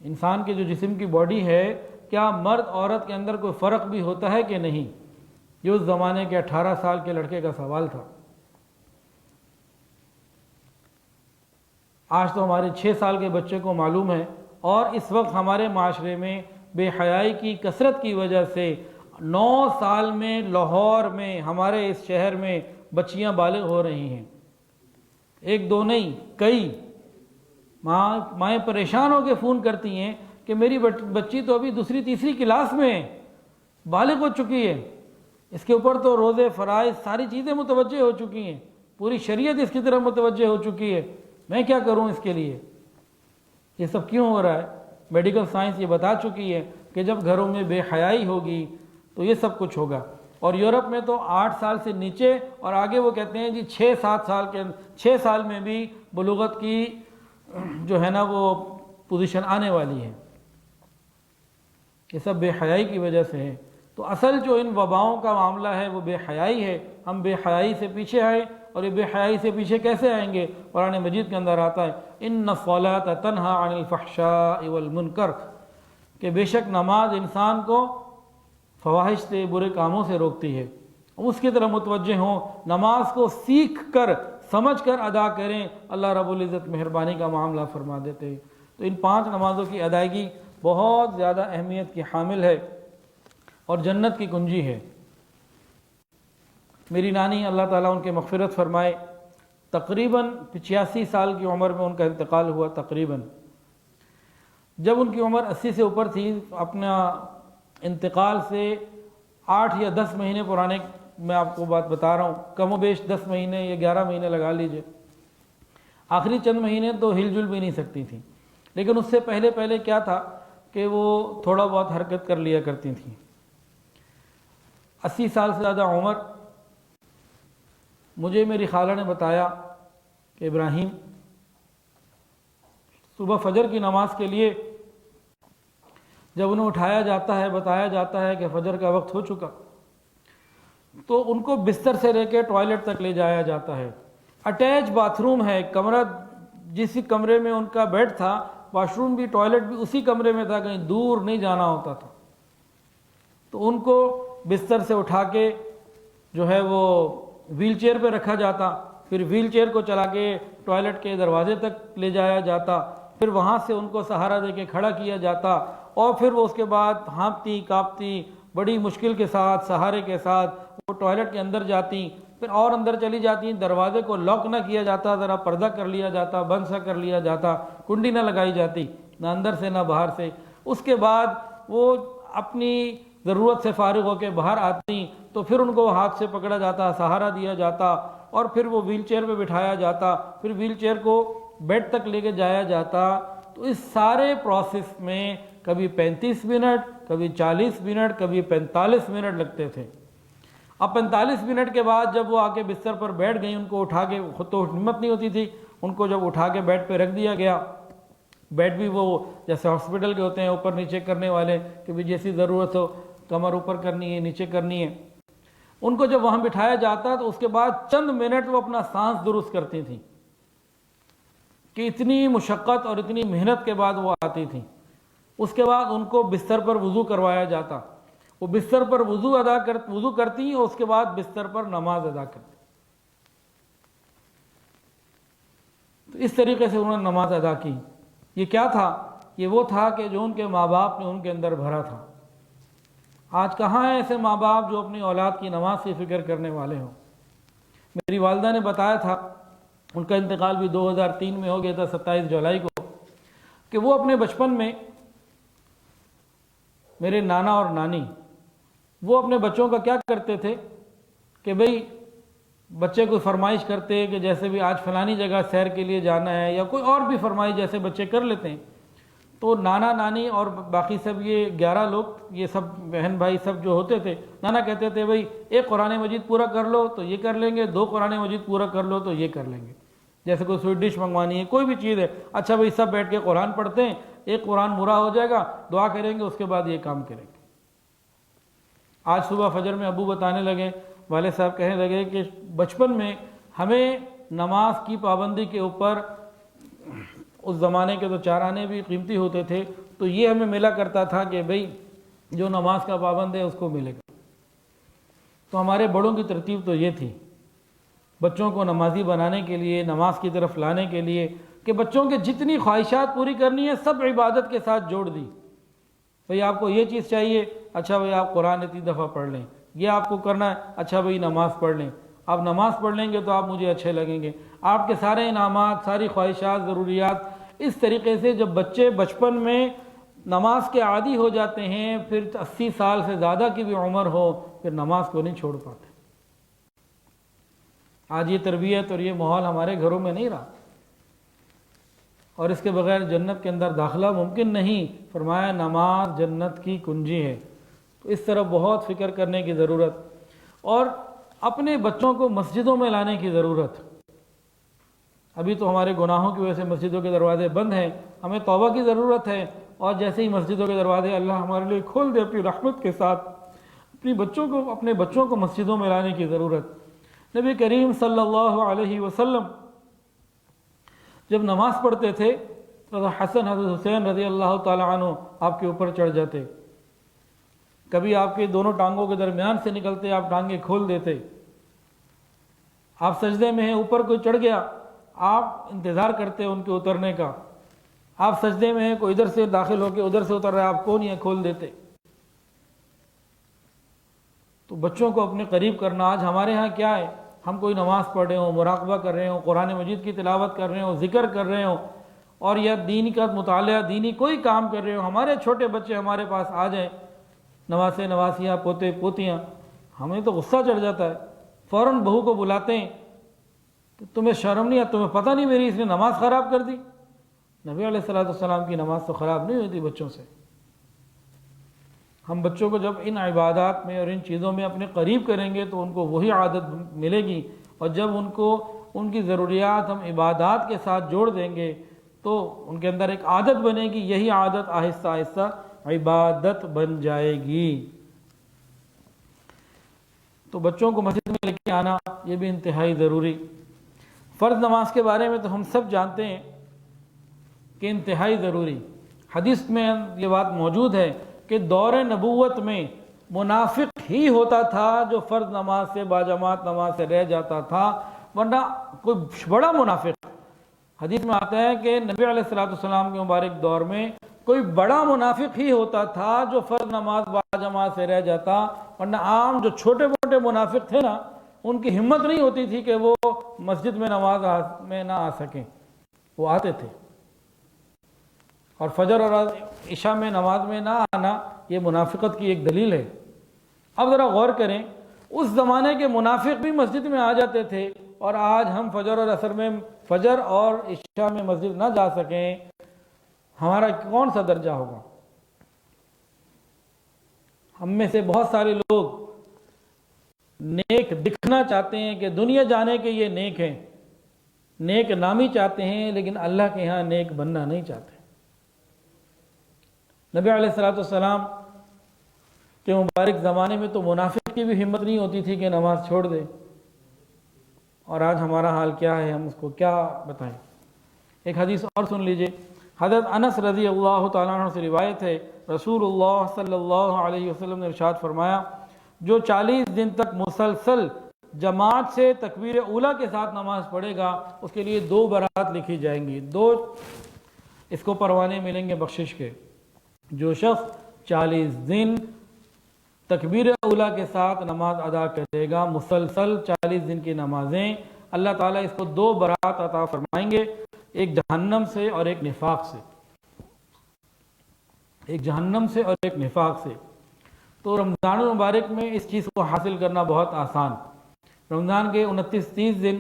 انسان کے جو جسم کی باڈی ہے، کیا مرد عورت کے اندر کوئی فرق بھی ہوتا ہے کہ نہیں؟ یہ اس زمانے کے 18 سال کے لڑکے کا سوال تھا۔ آج تو ہمارے 6 سال کے بچے کو معلوم ہے، اور اس وقت ہمارے معاشرے میں بے حیائی کی کثرت کی وجہ سے 9 سال میں لاہور میں، ہمارے اس شہر میں بچیاں بالغ ہو رہی ہیں، ایک دو نہیں، کئی۔ مائیں پریشان ہو کے فون کرتی ہیں کہ میری بچی تو ابھی 2ری-3ری کلاس میں ہے، بالغ ہو چکی ہے، اس کے اوپر تو روزے، فرائض، ساری چیزیں متوجہ ہو چکی ہیں، پوری شریعت اس کی طرف متوجہ ہو چکی ہے، میں کیا کروں اس کے لیے؟ یہ سب کیوں ہو رہا ہے؟ میڈیکل سائنس یہ بتا چکی ہے کہ جب گھروں میں بے حیائی ہوگی تو یہ سب کچھ ہوگا۔ اور یورپ میں تو 8 سال سے نیچے اور آگے وہ کہتے ہیں جی 6 سال میں بھی بلوغت کی جو ہے نا وہ پوزیشن آنے والی ہے۔ یہ سب بے حیائی کی وجہ سے ہے۔ تو اصل جو ان وباؤں کا معاملہ ہے وہ بے حیائی ہے۔ ہم بے حیائی سے پیچھے آئے، اور یہ بے حیائی سے پیچھے کیسے آئیں گے؟ قرآن مجید کے اندر آتا ہے ان الصلاۃ تنہی عن الفحشاء والمنکر، کہ بے شک نماز انسان کو فواحش سے، برے کاموں سے روکتی ہے۔ اس کی طرف متوجہ ہوں، نماز کو سیکھ کر، سمجھ کر ادا کریں، اللہ رب العزت مہربانی کا معاملہ فرما دیتے ہیں۔ تو ان 5 نمازوں کی ادائیگی بہت زیادہ اہمیت کی حامل ہے اور جنت کی کنجی ہے۔ میری نانی اللہ تعالیٰ ان کے مغفرت فرمائے، تقریباً 85 سال کی عمر میں ان کا انتقال ہوا تقریباً۔ جب ان کی عمر 80 سے اوپر تھی، اپنا انتقال سے 8 یا 10 مہینے پرانے میں آپ کو بات بتا رہا ہوں، کم و بیش 10 مہینے یا 11 مہینے لگا لیجئے۔ آخری چند مہینے تو ہل جل بھی نہیں سکتی تھیں، لیکن اس سے پہلے کیا تھا کہ وہ تھوڑا بہت حرکت کر لیا کرتی تھیں۔ 80 سال سے زیادہ عمر۔ مجھے میری خالہ نے بتایا کہ ابراہیم، صبح فجر کی نماز کے لیے جب انہیں اٹھایا جاتا ہے، بتایا جاتا ہے کہ فجر کا وقت ہو چکا، تو ان کو بستر سے لے کے ٹوائلٹ تک لے جایا جاتا ہے، اٹیچ باتھ روم ہے، کمرہ جس کمرے میں ان کا بیڈ تھا، واش روم بھی ٹوائلٹ بھی اسی کمرے میں تھا، کہیں دور نہیں جانا ہوتا تھا۔ تو ان کو بستر سے اٹھا کے جو ہے وہ ویل چیئر پہ رکھا جاتا، پھر ویل چیئر کو چلا کے ٹوائلٹ کے دروازے تک لے جایا جاتا، پھر وہاں سے ان کو سہارا دے کے کھڑا کیا جاتا، اور پھر وہ اس کے بعد ہانپتی کانپتی بڑی مشکل کے ساتھ سہارے کے ساتھ وہ ٹوائلٹ کے اندر جاتی، پھر اور اندر چلی جاتی، دروازے کو لاک نہ کیا جاتا، ذرا پردہ کر لیا جاتا، بند سا کر لیا جاتا، کنڈی نہ لگائی جاتی، نہ اندر سے نہ باہر سے۔ اس کے بعد وہ اپنی ضرورت سے فارغ ہو کے باہر آتی تو پھر ان کو ہاتھ سے پکڑا جاتا، سہارا دیا جاتا، اور پھر وہ ویل چیئر پہ بٹھایا جاتا، پھر ویل چیئر کو بیڈ تک لے کے جایا جاتا۔ تو اس سارے پروسیس میں کبھی 35 منٹ، کبھی 40 منٹ، کبھی 45 منٹ لگتے تھے۔ اب 45 منٹ کے بعد جب وہ آ کے بستر پر بیٹھ گئیں، ان کو اٹھا کے، خود تو ہمت نہیں ہوتی تھی، ان کو جب اٹھا کے بیڈ پہ رکھ دیا گیا، بیڈ بھی وہ جیسے ہاسپٹل کے ہوتے ہیں اوپر نیچے کرنے والے، کہ بھی جیسی ضرورت ہو، کمر اوپر کرنی ہے نیچے کرنی ہے، ان کو جب وہاں بٹھایا جاتا تو اس کے بعد چند منٹ وہ اپنا سانس درست کرتی تھیں، کہ اتنی مشقت اور اتنی محنت کے بعد وہ آتی تھیں۔ اس کے بعد ان کو بستر پر وضو کروایا جاتا، وہ بستر پر وضو کرتی اور اس کے بعد بستر پر نماز ادا کرتی۔ تو اس طریقے سے انہوں نے نماز ادا کی۔ یہ کیا تھا؟ یہ وہ تھا کہ جو ان کے ماں باپ نے ان کے اندر بھرا تھا۔ آج کہاں ہیں ایسے ماں باپ جو اپنی اولاد کی نماز کی فکر کرنے والے ہوں؟ میری والدہ نے بتایا تھا، ان کا انتقال بھی 2003 میں ہو گیا تھا 27 جولائی کو، کہ وہ اپنے بچپن میں میرے نانا اور نانی وہ اپنے بچوں کا کیا کرتے تھے کہ بھئی بچے کو فرمائش کرتے کہ جیسے بھی آج فلانی جگہ سیر کے لیے جانا ہے، یا کوئی اور بھی فرمائش جیسے بچے کر لیتے ہیں، تو نانا نانی اور باقی سب یہ 11 لوگ، یہ سب بہن بھائی سب جو ہوتے تھے، نانا کہتے تھے بھئی ایک قرآن مجید پورا کر لو تو یہ کر لیں گے، 2 قرآن مجید پورا کر لو تو یہ کر لیں گے، جیسے کوئی سویٹ ڈش منگوانی ہے، کوئی بھی چیز ہے، اچھا بھئی سب بیٹھ کے قرآن پڑھتے ہیں، ایک قرآن پورا ہو جائے گا، دعا کریں گے، اس کے بعد یہ کام کریں گے۔ آج صبح فجر میں ابو بتانے لگے، والد صاحب کہنے لگے کہ بچپن میں ہمیں نماز کی پابندی کے اوپر، اس زمانے کے تو 4 آنے بھی قیمتی ہوتے تھے، تو یہ ہمیں ملا کرتا تھا کہ بھئی جو نماز کا پابند ہے اس کو ملے گا۔ تو ہمارے بڑوں کی ترتیب تو یہ تھی، بچوں کو نمازی بنانے کے لیے، نماز کی طرف لانے کے لیے، کہ بچوں کے جتنی خواہشات پوری کرنی ہے سب عبادت کے ساتھ جوڑ دی۔ بھئی آپ کو یہ چیز چاہیے، اچھا بھئی آپ قرآن اتنی دفعہ پڑھ لیں، یہ آپ کو کرنا ہے، اچھا بھئی نماز پڑھ لیں، آپ نماز پڑھ لیں گے تو آپ مجھے اچھے لگیں گے، آپ کے سارے انعامات، ساری خواہشات، ضروریات۔ اس طریقے سے جب بچے بچپن میں نماز کے عادی ہو جاتے ہیں، پھر 80 سال سے زیادہ کی بھی عمر ہو، پھر نماز کو نہیں چھوڑ پاتے۔ آج یہ تربیت اور یہ ماحول ہمارے گھروں میں نہیں رہا، اور اس کے بغیر جنت کے اندر داخلہ ممکن نہیں۔ فرمایا نماز جنت کی کنجی ہے۔ تو اس طرح بہت فکر کرنے کی ضرورت، اور اپنے بچوں کو مسجدوں میں لانے کی ضرورت۔ ابھی تو ہمارے گناہوں کی وجہ سے مسجدوں کے دروازے بند ہیں، ہمیں توبہ کی ضرورت ہے، اور جیسے ہی مسجدوں کے دروازے اللہ ہمارے لیے کھول دے اپنی رحمت کے ساتھ، اپنے بچوں کو مسجدوں میں لانے کی ضرورت۔ نبی کریم صلی اللہ علیہ وسلم جب نماز پڑھتے تھے تو حسن حضرت حسین رضی اللہ تعالیٰ عنہ آپ کے اوپر چڑھ جاتے، کبھی آپ کے دونوں ٹانگوں کے درمیان سے نکلتے، آپ ٹانگیں کھول دیتے، آپ سجدے میں ہیں، اوپر کوئی چڑھ گیا، آپ انتظار کرتے ان کے اترنے کا، آپ سجدے میں ہیں، کوئی ادھر سے داخل ہو کے ادھر سے اتر رہا ہے، آپ کونیاں کھول دیتے۔ تو بچوں کو اپنے قریب کرنا، آج ہمارے ہاں کیا ہے، ہم کوئی نماز پڑھ رہے ہوں، مراقبہ کر رہے ہوں، قرآن مجید کی تلاوت کر رہے ہوں، ذکر کر رہے ہوں، اور یا دین کا مطالعہ، دینی کوئی کام کر رہے ہوں، ہمارے چھوٹے بچے ہمارے پاس آ جائیں، نواسے نواسیاں، پوتے پوتیاں، ہمیں تو غصہ چڑھ جاتا ہے، فوراً بہو کو بلاتے ہیں کہ تمہیں شرم نہیں ہے، تمہیں پتہ نہیں میری اس نے نماز خراب کر دی۔ نبی علیہ السلام کی نماز تو خراب نہیں ہوتی بچوں سے۔ ہم بچوں کو جب ان عبادات میں اور ان چیزوں میں اپنے قریب کریں گے تو ان کو وہی عادت ملے گی، اور جب ان کو ان کی ضروریات ہم عبادات کے ساتھ جوڑ دیں گے تو ان کے اندر ایک عادت بنے گی، یہی عادت آہستہ آہستہ عبادت بن جائے گی۔ تو بچوں کو مسجد میں لے کے آنا یہ بھی انتہائی ضروری۔ فرض نماز کے بارے میں تو ہم سب جانتے ہیں کہ انتہائی ضروری، حدیث میں یہ بات موجود ہے کہ دور نبوت میں منافق ہی ہوتا تھا جو فرض نماز سے باجماعت نماز سے رہ جاتا تھا، ورنہ کوئی بڑا منافق، حدیث میں آتا ہے کہ نبی علیہ السلام کے مبارک دور میں کوئی بڑا منافق ہی ہوتا تھا جو فرض نماز باجماعت سے رہ جاتا، ورنہ عام جو چھوٹے موٹے منافق تھے نا، ان کی ہمت نہیں ہوتی تھی کہ وہ مسجد میں نماز میں نہ آ سکیں، وہ آتے تھے۔ اور فجر اور عشاء میں نماز میں نہ آنا یہ منافقت کی ایک دلیل ہے۔ اب ذرا غور کریں، اس زمانے کے منافق بھی مسجد میں آ جاتے تھے، اور آج ہم فجر اور عصر میں، فجر اور عشاء میں مسجد نہ جا سکیں، ہمارا کون سا درجہ ہوگا؟ ہم میں سے بہت سارے لوگ نیک دکھنا چاہتے ہیں کہ دنیا جانے کے یہ نیک ہیں، نیک نامی چاہتے ہیں، لیکن اللہ کے ہاں نیک بننا نہیں چاہتے۔ نبی علیہ السلام کے مبارک زمانے میں تو منافق کی بھی ہمت نہیں ہوتی تھی کہ نماز چھوڑ دے، اور آج ہمارا حال کیا ہے، ہم اس کو کیا بتائیں۔ ایک حدیث اور سن لیجئے، حضرت انس رضی اللہ تعالیٰ عنہ سے روایت ہے، رسول اللہ صلی اللہ علیہ وسلم نے ارشاد فرمایا، جو 40 دن تک مسلسل جماعت سے تکبیر اولیٰ کے ساتھ نماز پڑھے گا، اس کے لیے 2 برات لکھی جائیں گی، 2 اس کو پروانے ملیں گے بخشش کے۔ جو شخص 40 دن تکبیر اولیٰ کے ساتھ نماز ادا کرے گا، مسلسل 40 دن کی نمازیں، اللہ تعالیٰ اس کو 2 برات عطا فرمائیں گے، ایک جہنم سے اور ایک نفاق سے، ایک جہنم سے اور ایک نفاق سے۔ تو رمضان المبارک میں اس چیز کو حاصل کرنا بہت آسان، رمضان کے 29-30 دن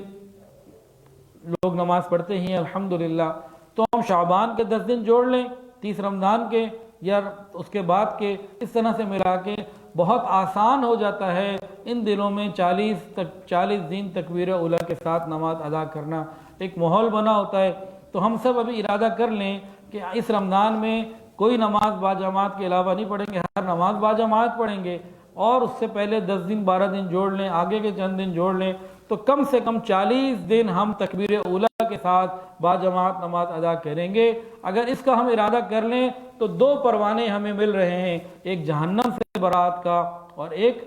لوگ نماز پڑھتے ہیں الحمدللہ، تو ہم شعبان کے 10 دن جوڑ لیں، 30 رمضان کے یا اس کے بعد کے، اس طرح سے ملا کے بہت آسان ہو جاتا ہے ان دنوں میں 40 دن تکبیر اولیٰ کے ساتھ نماز ادا کرنا، ایک ماحول بنا ہوتا ہے۔ تو ہم سب ابھی ارادہ کر لیں کہ اس رمضان میں کوئی نماز باجماعت کے علاوہ نہیں پڑھیں گے، ہر نماز باجماعت پڑھیں گے، اور اس سے پہلے 10 دن 12 دن جوڑ لیں، آگے کے چند دن جوڑ لیں، تو کم سے کم 40 دن ہم تکبیر اولیٰ کے ساتھ باجماعت نماز ادا کریں گے۔ اگر اس کا ہم ارادہ کر لیں تو 2 پروانے ہمیں مل رہے ہیں، ایک جہنم سے برات کا اور ایک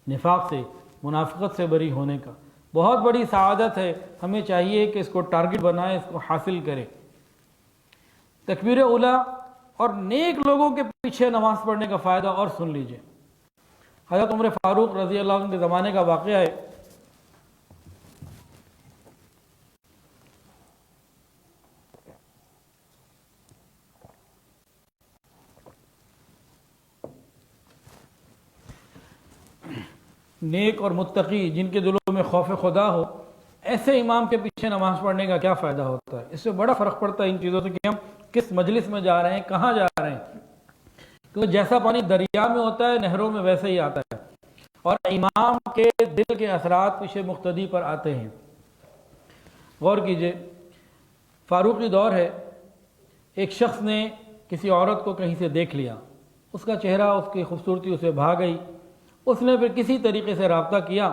نفاق سے، منافقت سے بری ہونے کا۔ بہت بڑی سعادت ہے، ہمیں چاہیے کہ اس کو ٹارگٹ بنائیں، اس کو حاصل کریں۔ تکبیر اولیٰ اور نیک لوگوں کے پیچھے نماز پڑھنے کا فائدہ اور سن لیجئے۔ حضرت عمر فاروق رضی اللہ عنہ کے زمانے کا واقعہ ہے۔ نیک اور متقی، جن کے دلوں میں خوف خدا ہو، ایسے امام کے پیچھے نماز پڑھنے کا کیا فائدہ ہوتا ہے؟ اس سے بڑا فرق پڑتا ہے ان چیزوں سے کہ ہم کس مجلس میں جا رہے ہیں، کہاں جا رہے ہیں، کیونکہ جیسا پانی دریا میں ہوتا ہے نہروں میں ویسے ہی آتا ہے، اور امام کے دل کے اثرات پیچھے مقتدی پر آتے ہیں۔ غور کیجئے، فاروقی دور ہے، ایک شخص نے کسی عورت کو کہیں سے دیکھ لیا، اس کا چہرہ، اس کی خوبصورتی اسے بھا گئی، اس نے پھر کسی طریقے سے رابطہ کیا۔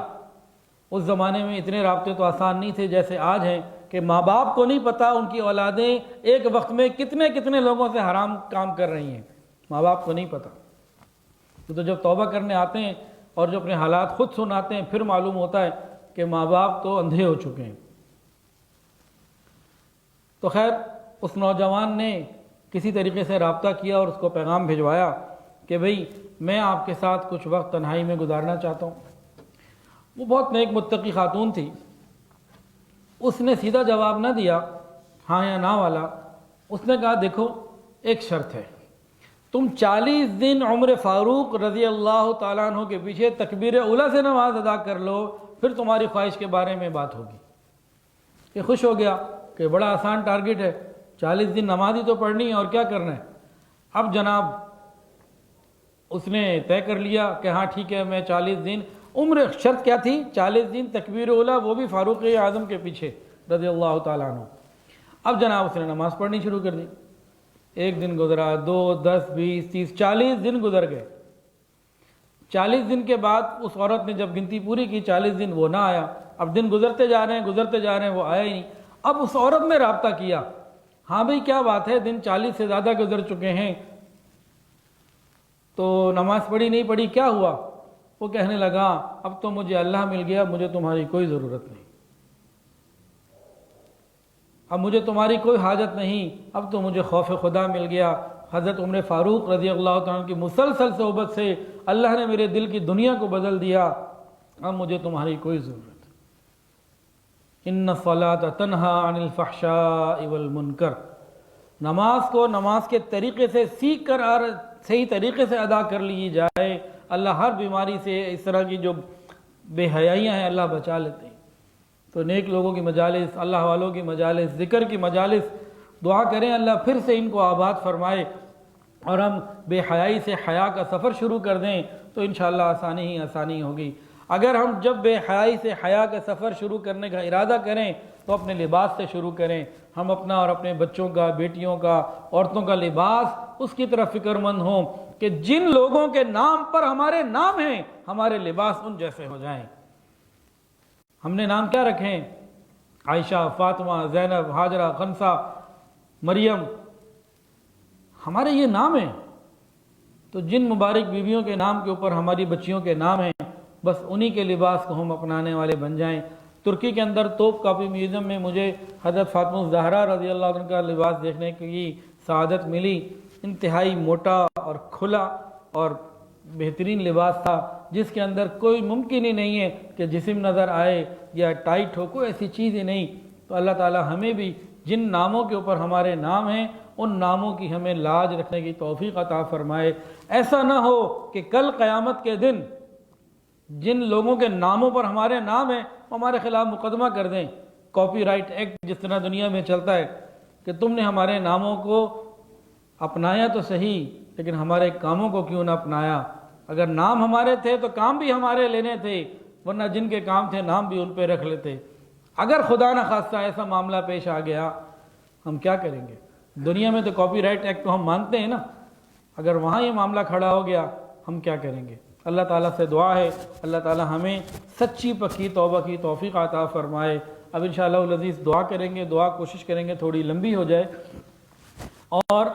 اس زمانے میں اتنے رابطے تو آسان نہیں تھے جیسے آج ہیں، کہ ماں باپ کو نہیں پتا ان کی اولادیں ایک وقت میں کتنے کتنے لوگوں سے حرام کام کر رہی ہیں، ماں باپ کو نہیں پتا۔ تو جب توبہ کرنے آتے ہیں اور جو اپنے حالات خود سناتے ہیں، پھر معلوم ہوتا ہے کہ ماں باپ تو اندھے ہو چکے ہیں۔ تو خیر، اس نوجوان نے کسی طریقے سے رابطہ کیا اور اس کو پیغام بھجوایا کہ بھئی میں آپ کے ساتھ کچھ وقت تنہائی میں گزارنا چاہتا ہوں۔ وہ بہت نیک متقی خاتون تھی، اس نے سیدھا جواب نہ دیا ہاں یا نہ والا، اس نے کہا دیکھو ایک شرط ہے، تم 40 دن عمر فاروق رضی اللہ تعالیٰ عنہ کے پیچھے تکبیر اولیٰ سے نماز ادا کر لو، پھر تمہاری خواہش کے بارے میں بات ہوگی۔ یہ خوش ہو گیا کہ بڑا آسان ٹارگٹ ہے، 40 دن نماز ہی تو پڑھنی ہے اور کیا کرنا ہے۔ اب جناب اس نے طے کر لیا کہ ہاں ٹھیک ہے، میں 40 دن، عمر شرط کیا تھی؟ 40 دن تکبیر اولیٰ، وہ بھی فاروق اعظم کے پیچھے رضی اللہ تعالیٰ عنہ۔ اب جناب اس نے نماز پڑھنی شروع کر دی، 1 دن گزرا، 2، 10، 20، 30، 40 دن گزر گئے۔ 40 دن کے بعد اس عورت نے جب گنتی پوری کی، 40 دن وہ نہ آیا۔ اب دن گزرتے جا رہے ہیں وہ آیا ہی نہیں. اب اس عورت نے رابطہ کیا, ہاں بھئی کیا بات ہے, دن 40 سے زیادہ گزر چکے ہیں, تو نماز پڑھی نہیں پڑھی, کیا ہوا؟ وہ کہنے لگا اب تو مجھے اللہ مل گیا, مجھے تمہاری کوئی ضرورت نہیں, اب مجھے تمہاری کوئی حاجت نہیں, اب تو مجھے خوف خدا مل گیا. حضرت عمر فاروق رضی اللہ تعالیٰ کی مسلسل صحبت سے اللہ نے میرے دل کی دنیا کو بدل دیا, اب مجھے تمہاری کوئی ضرورت. ان الصلاۃ تنہا عن الفحشاء والمنکر, نماز کو نماز کے طریقے سے سیکھ کر اور صحیح طریقے سے ادا کر لی جائے, اللہ ہر بیماری سے, اس طرح کی جو بے حیائیاں ہیں اللہ بچا لیتے ہیں. تو نیک لوگوں کی مجالس, اللہ والوں کی مجالس, ذکر کی مجالس, دعا کریں اللہ پھر سے ان کو آباد فرمائے اور ہم بے حیائی سے حیا کا سفر شروع کر دیں تو انشاءاللہ آسانی ہی آسانی ہوگی. اگر ہم جب بے حیائی سے حیا کا سفر شروع کرنے کا ارادہ کریں تو اپنے لباس سے شروع کریں. ہم اپنا اور اپنے بچوں کا, بیٹیوں کا, عورتوں کا لباس اس کی طرف فکر مند ہوں کہ جن لوگوں کے نام پر ہمارے نام ہیں ہمارے لباس ان جیسے ہو جائیں. ہم نے نام کیا رکھے ہیں؟ عائشہ, فاطمہ, زینب, ہاجرہ, خنسا, مریم, ہمارے یہ نام ہیں. تو جن مبارک بیویوں کے نام کے اوپر ہماری بچیوں کے نام ہیں بس انہی کے لباس کو ہم اپنانے والے بن جائیں. ترکی کے اندر توپ کاپی میوزیم میں مجھے حضرت فاطمہ الزہرا رضی اللہ عنہ کا لباس دیکھنے کی سعادت ملی. انتہائی موٹا اور کھلا اور بہترین لباس تھا جس کے اندر کوئی ممکن ہی نہیں ہے کہ جسم نظر آئے یا ٹائٹ ہو, کوئی ایسی چیز ہی نہیں. تو اللہ تعالی ہمیں بھی جن ناموں کے اوپر ہمارے نام ہیں ان ناموں کی ہمیں لاج رکھنے کی توفیق عطا فرمائے. ایسا نہ ہو کہ کل قیامت کے دن جن لوگوں کے ناموں پر ہمارے نام ہیں وہ ہمارے خلاف مقدمہ کر دیں. کاپی رائٹ ایکٹ جس طرح دنیا میں چلتا ہے کہ تم نے ہمارے ناموں کو اپنایا تو صحیح لیکن ہمارے کاموں کو کیوں نہ اپنایا. اگر نام ہمارے تھے تو کام بھی ہمارے لینے تھے, ورنہ جن کے کام تھے نام بھی ان پہ رکھ لیتے. اگر خدا نہ خواستہ ایسا معاملہ پیش آ گیا ہم کیا کریں گے؟ دنیا میں تو کاپی رائٹ ایکٹ کو ہم مانتے ہیں نا, اگر وہاں یہ معاملہ کھڑا ہو گیا ہم کیا کریں گے؟ اللہ تعالیٰ سے دعا ہے اللہ تعالیٰ ہمیں سچی پکی توبہ کی توفیق عطا فرمائے. اب انشاءاللہ العزیز دعا کریں گے, دعا کوشش کریں گے تھوڑی لمبی ہو جائے, اور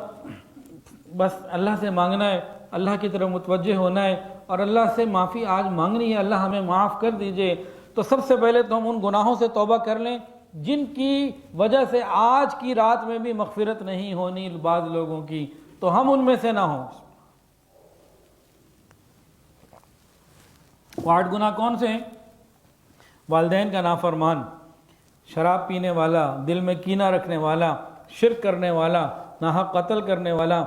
بس اللہ سے مانگنا ہے, اللہ کی طرف متوجہ ہونا ہے اور اللہ سے معافی آج مانگنی ہے. اللہ ہمیں معاف کر دیجئے. تو سب سے پہلے تو ہم ان گناہوں سے توبہ کر لیں جن کی وجہ سے آج کی رات میں بھی مغفرت نہیں ہونی بعض لوگوں کی, تو ہم ان میں سے نہ ہوں. 8 گناہ کون سے ہیں؟ والدین کا نافرمان, شراب پینے والا, دل میں کینہ رکھنے والا, شرک کرنے والا, ناحق قتل کرنے والا,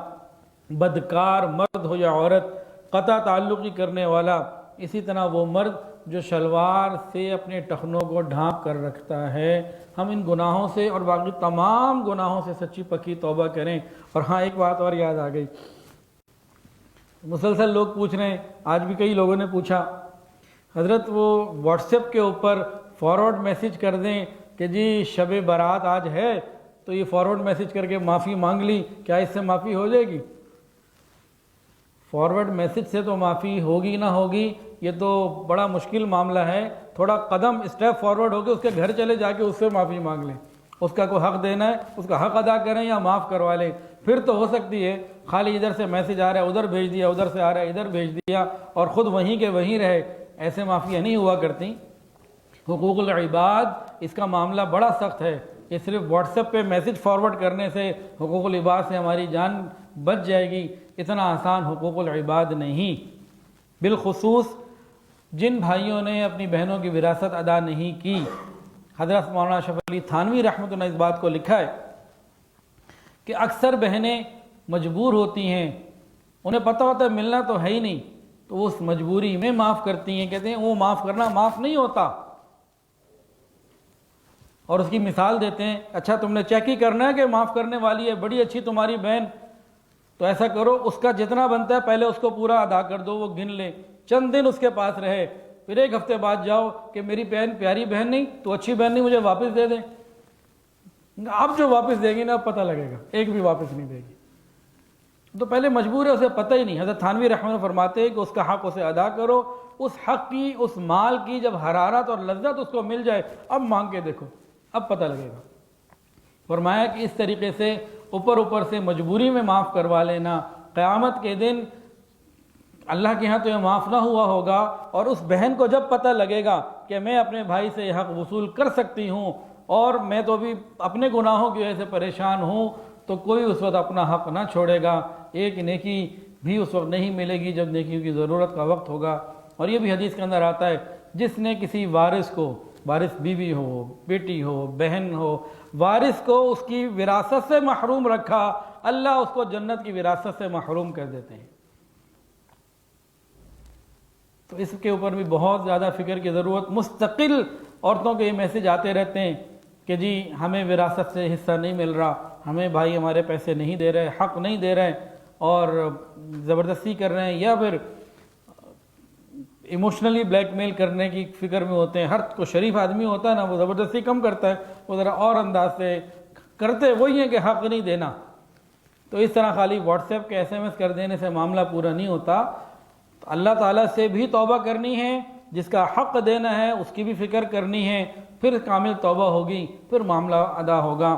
بدکار مرد ہو یا عورت, قطع تعلقی کرنے والا, اسی طرح وہ مرد جو شلوار سے اپنے ٹخنوں کو ڈھانپ کر رکھتا ہے. ہم ان گناہوں سے اور باقی تمام گناہوں سے سچی پکی توبہ کریں. اور ہاں ایک بات اور یاد آ گئی, مسلسل لوگ پوچھ رہے ہیں, آج بھی کئی لوگوں نے پوچھا حضرت وہ واٹس ایپ کے اوپر فارورڈ میسج کر دیں کہ جی شب برات آج ہے تو یہ فارورڈ میسج کر کے معافی مانگ لی, کیا اس سے معافی ہو جائے گی؟ فارورڈ میسج سے تو معافی ہوگی نہ ہوگی یہ تو بڑا مشکل معاملہ ہے. تھوڑا قدم اسٹیپ فارورڈ ہو کے اس کے گھر چلے جا کے اس سے معافی مانگ لیں. اس کا کوئی حق دینا ہے اس کا حق ادا کریں یا معاف کروا لیں. پھر تو ہو سکتی ہے خالی ادھر سے میسج آ رہا ہے ادھر بھیج دیا, ادھر سے آ رہا ہے ادھر بھیج دیا اور خود وہیں کے وہیں رہے. ایسے معافیاں نہیں ہوا کرتی. حقوق العباد اس کا معاملہ بڑا سخت ہے. یہ صرف واٹس ایپ پہ میسج فارورڈ کرنے سے حقوق العباد سے ہماری جان بچ جائے گی, اتنا آسان حقوق العباد نہیں. بالخصوص جن بھائیوں نے اپنی بہنوں کی وراثت ادا نہیں کی, حضرت مولانا اشرف علی تھانوی رحمۃ اللہ اس بات کو لکھا ہے کہ اکثر بہنیں مجبور ہوتی ہیں, انہیں پتہ ہوتا ہے ملنا تو ہے ہی نہیں, تو وہ اس مجبوری میں معاف کرتی ہیں. کہتے ہیں وہ معاف کرنا معاف نہیں ہوتا, اور اس کی مثال دیتے ہیں, اچھا تم نے چیک ہی کرنا ہے کہ معاف کرنے والی ہے, بڑی اچھی تمہاری بہن, تو ایسا کرو اس کا جتنا بنتا ہے پہلے اس کو پورا ادا کر دو, وہ گن لے, چند دن اس کے پاس رہے, پھر 1 ہفتے بعد جاؤ کہ میری بہن پیاری بہن نہیں تو اچھی بہن نہیں, مجھے واپس دے دیں. اب جو واپس دے گی نا اب پتہ لگے گا, ایک بھی واپس نہیں دے گی. تو پہلے مجبور ہے, اسے پتہ ہی نہیں. حضرت تھانوی رحمۃ اللہ فرماتے ہیں کہ اس کا حق اسے ادا کرو, اس حق کی، اس مال کی جب حرارت اور لذت اس کو مل جائے، اب مانگ کے دیکھو، اب پتہ لگے گا۔ فرمایا کہ اس طریقے سے اوپر سے مجبوری میں معاف کروا لینا، قیامت کے دن اللہ کے ہاں تو یہ معاف نہ ہوا ہوگا، اور اس بہن کو جب پتہ لگے گا کہ میں اپنے بھائی سے یہ حق وصول کر سکتی ہوں اور میں تو بھی اپنے گناہوں کی وجہ سے پریشان ہوں، تو کوئی اس وقت اپنا حق نہ چھوڑے گا۔ ایک نیکی بھی اس وقت نہیں ملے گی جب نیکیوں کی ضرورت کا وقت ہوگا۔ اور یہ بھی حدیث کے اندر آتا ہے، جس نے کسی وارث کو، وارث بیوی ہو، بیٹی ہو، بہن ہو، وارث کو اس کی وراثت سے محروم رکھا، اللہ اس کو جنت کی وراثت سے محروم کر دیتے ہیں۔ تو اس کے اوپر بھی بہت زیادہ فکر کی ضرورت۔ مستقل عورتوں کے یہ میسج آتے رہتے ہیں کہ جی ہمیں وراثت سے حصہ نہیں مل رہا، ہمیں بھائی ہمارے پیسے نہیں دے رہے، حق نہیں دے رہے، اور زبردستی کر رہے ہیں، یا پھر ایموشنلی بلیک میل کرنے کی فکر میں ہوتے ہیں۔ ہر کوئی شریف آدمی ہوتا ہے نا، وہ زبردستی کم کرتا ہے، وہ ذرا اور انداز سے کرتے وہی ہیں کہ حق نہیں دینا۔ تو اس طرح خالی واٹس ایپ کے SMS کر دینے سے معاملہ پورا نہیں ہوتا، تو اللہ تعالیٰ سے بھی توبہ کرنی ہے، جس کا حق دینا ہے اس کی بھی فکر کرنی ہے، پھر کامل توبہ ہوگی، پھر معاملہ ادا ہوگا۔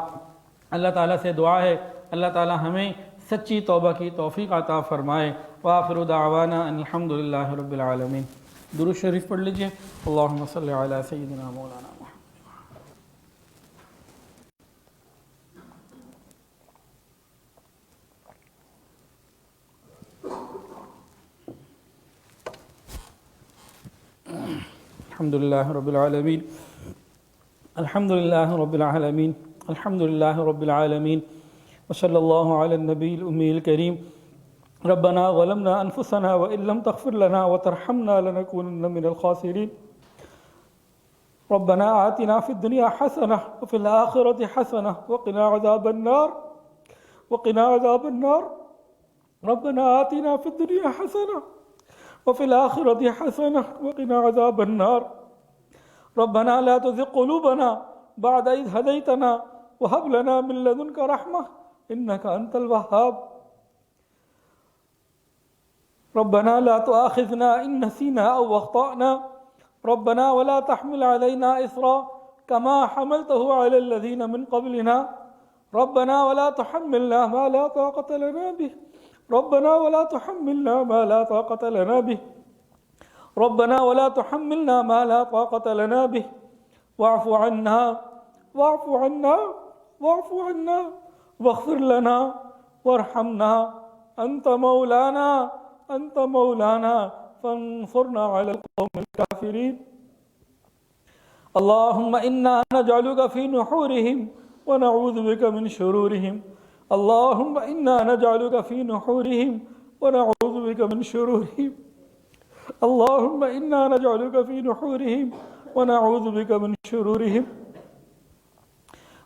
اللہ تعالیٰ سے دعا ہے اللہ تعالیٰ ہمیں سچی توبہ کی توفیق عطا فرمائے۔ وآخر دعوانا ان الحمد للہ رب العالمین۔ درود شریف پڑھ لیجئے۔ اللہم صلی علی سیدنا مولانا محمد۔ الحمد للہ رب العالمین، الحمد للہ رب العالمین، الحمد للہ رب العالمین، وصلی اللہ علی النبی الامی الکریم۔ ربنا ظلمنا انفسنا وان لم تغفر لنا وترحمنا لنكونن من الخاسرین۔ ربنا آتنا فی الدنیا حسنہ وفی الآخرۃ حسنہ وقنا عذاب النار، وقنا عذاب النار۔ ربنا آتنا فی الدنیا حسنہ وفي الآخرة حسنة وقنا عذاب النار۔ ربنا لا تزغ قلوبنا بعد إذ هديتنا وهب لنا من لدنك رحمة إنك أنت الوهاب۔ ربنا لا تؤاخذنا إن نسينا أو أخطأنا، ربنا ولا تحمل علينا إصرا كما حملته على الذين من قبلنا، ربنا ولا تحملنا ما لا طاقة لنا به، ربنا ولا تحملنا ما لا طاقة لنا به، ربنا ولا تحملنا ما لا طاقة لنا به، واعف عنا واعف عنا واعف عنا واغفر لنا وارحمنا، أنت مولانا أنت مولانا فانصرنا على القوم الكافرين۔ اللهم إنا نجعلك في نحورهم ونعوذ بك من شرورهم، اللهم إنا نجعلك في نحورهم ونعوذ بك من شرورهم، اللهم إنا نجعلك في نحورهم ونعوذ بك من شرورهم،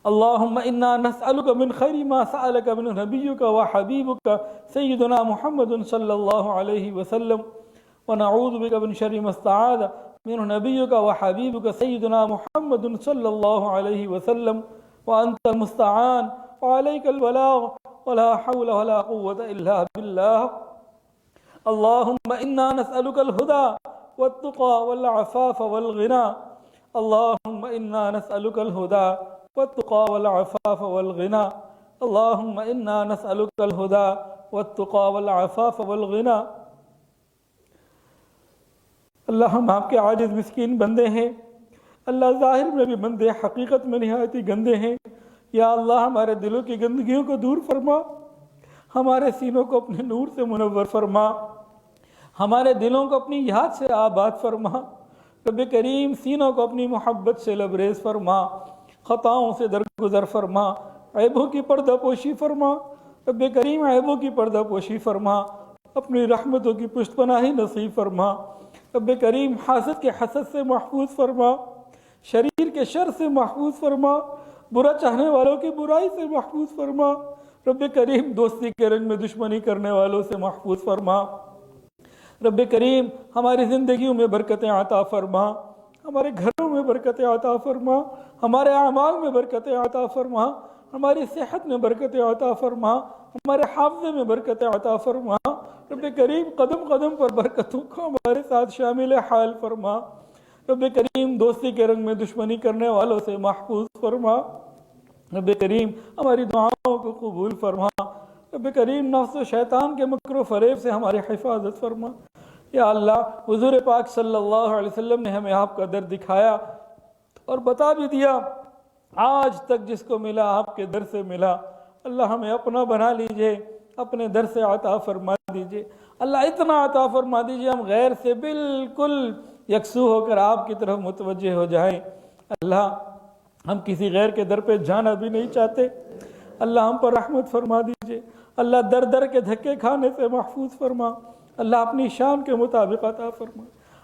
اللهم إنا نسألك من خير ما سألك من نبيك وحبيبك سيدنا محمد صلى الله عليه وسلم، ونعوذ بك من شر ما استعاذ من نبيك وحبيبك سيدنا محمد صلى الله عليه وسلم، وأنت المستعان وعليك البلاغ ولا حول ولا قوة إلا بالله۔ اللهم إنا نسألك الهدى والتقى والعفاف والغنى، اللهم إنا نسألك الهدى والتقى والعفاف والغنى، اللهم إنا نسألك الهدى والتقى والعفاف والغنى۔ اللہ ہم آپ کے عاجز مسکین بندے ہیں، اللہ ظاہر میں بھی بندے، حقیقت میں نہایت ہی گندے ہیں۔ یا اللہ ہمارے دلوں کی گندگیوں کو دور فرما، ہمارے سینوں کو اپنے نور سے منور فرما، ہمارے دلوں کو اپنی یاد سے آباد فرما۔ رب کریم سینوں کو اپنی محبت سے لبریز فرما، خطاؤں سے درگزر فرما، عیبوں کی پردہ پوشی فرما۔ رب کریم عیبوں کی پردہ پوشی فرما، اپنی رحمتوں کی پشت پناہی نصیب فرما۔ رب کریم حاسد کے حسد سے محفوظ فرما، شریر کے شر سے محفوظ فرما، برا چاہنے والوں کی برائی سے محفوظ فرما۔ رب کریم دوستی کے رنگ میں دشمنی کرنے والوں سے محفوظ فرما۔ رب کریم ہماری زندگیوں میں برکتیں عطا فرما، ہمارے گھروں میں برکتیں عطا فرما، ہمارے اعمال میں برکتیں عطا فرما، ہماری صحت میں برکتیں عطا فرما، ہمارے حافظے میں برکتیں عطا فرما۔ رب کریم قدم قدم پر برکتوں کو ہمارے ساتھ شامل حال فرما۔ رب کریم دوستی کے رنگ میں دشمنی کرنے والوں سے محفوظ فرما۔ رب کریم ہماری دعاؤں کو قبول فرما۔ رب کریم نفس و شیطان کے مکر و فریب سے ہماری حفاظت فرما۔ یا اللہ حضور پاک صلی اللہ علیہ وسلم نے ہمیں آپ کا در دکھایا اور بتا بھی دیا، آج تک جس کو ملا آپ کے در سے ملا۔ اللہ ہمیں اپنا بنا لیجئے، اپنے در سے عطا فرما دیجئے۔ اللہ اتنا عطا فرما دیجئے ہم غیر سے بالکل یکسو ہو کر آپ کی طرف متوجہ ہو جائیں۔ اللہ ہم کسی غیر کے در پہ جانا بھی نہیں چاہتے، اللہ ہم پر رحمت فرما دیجئے۔ اللہ در در کے دھکے کھانے سے محفوظ فرما۔ اللہ اپنی شان کے مطابق عطا فرما۔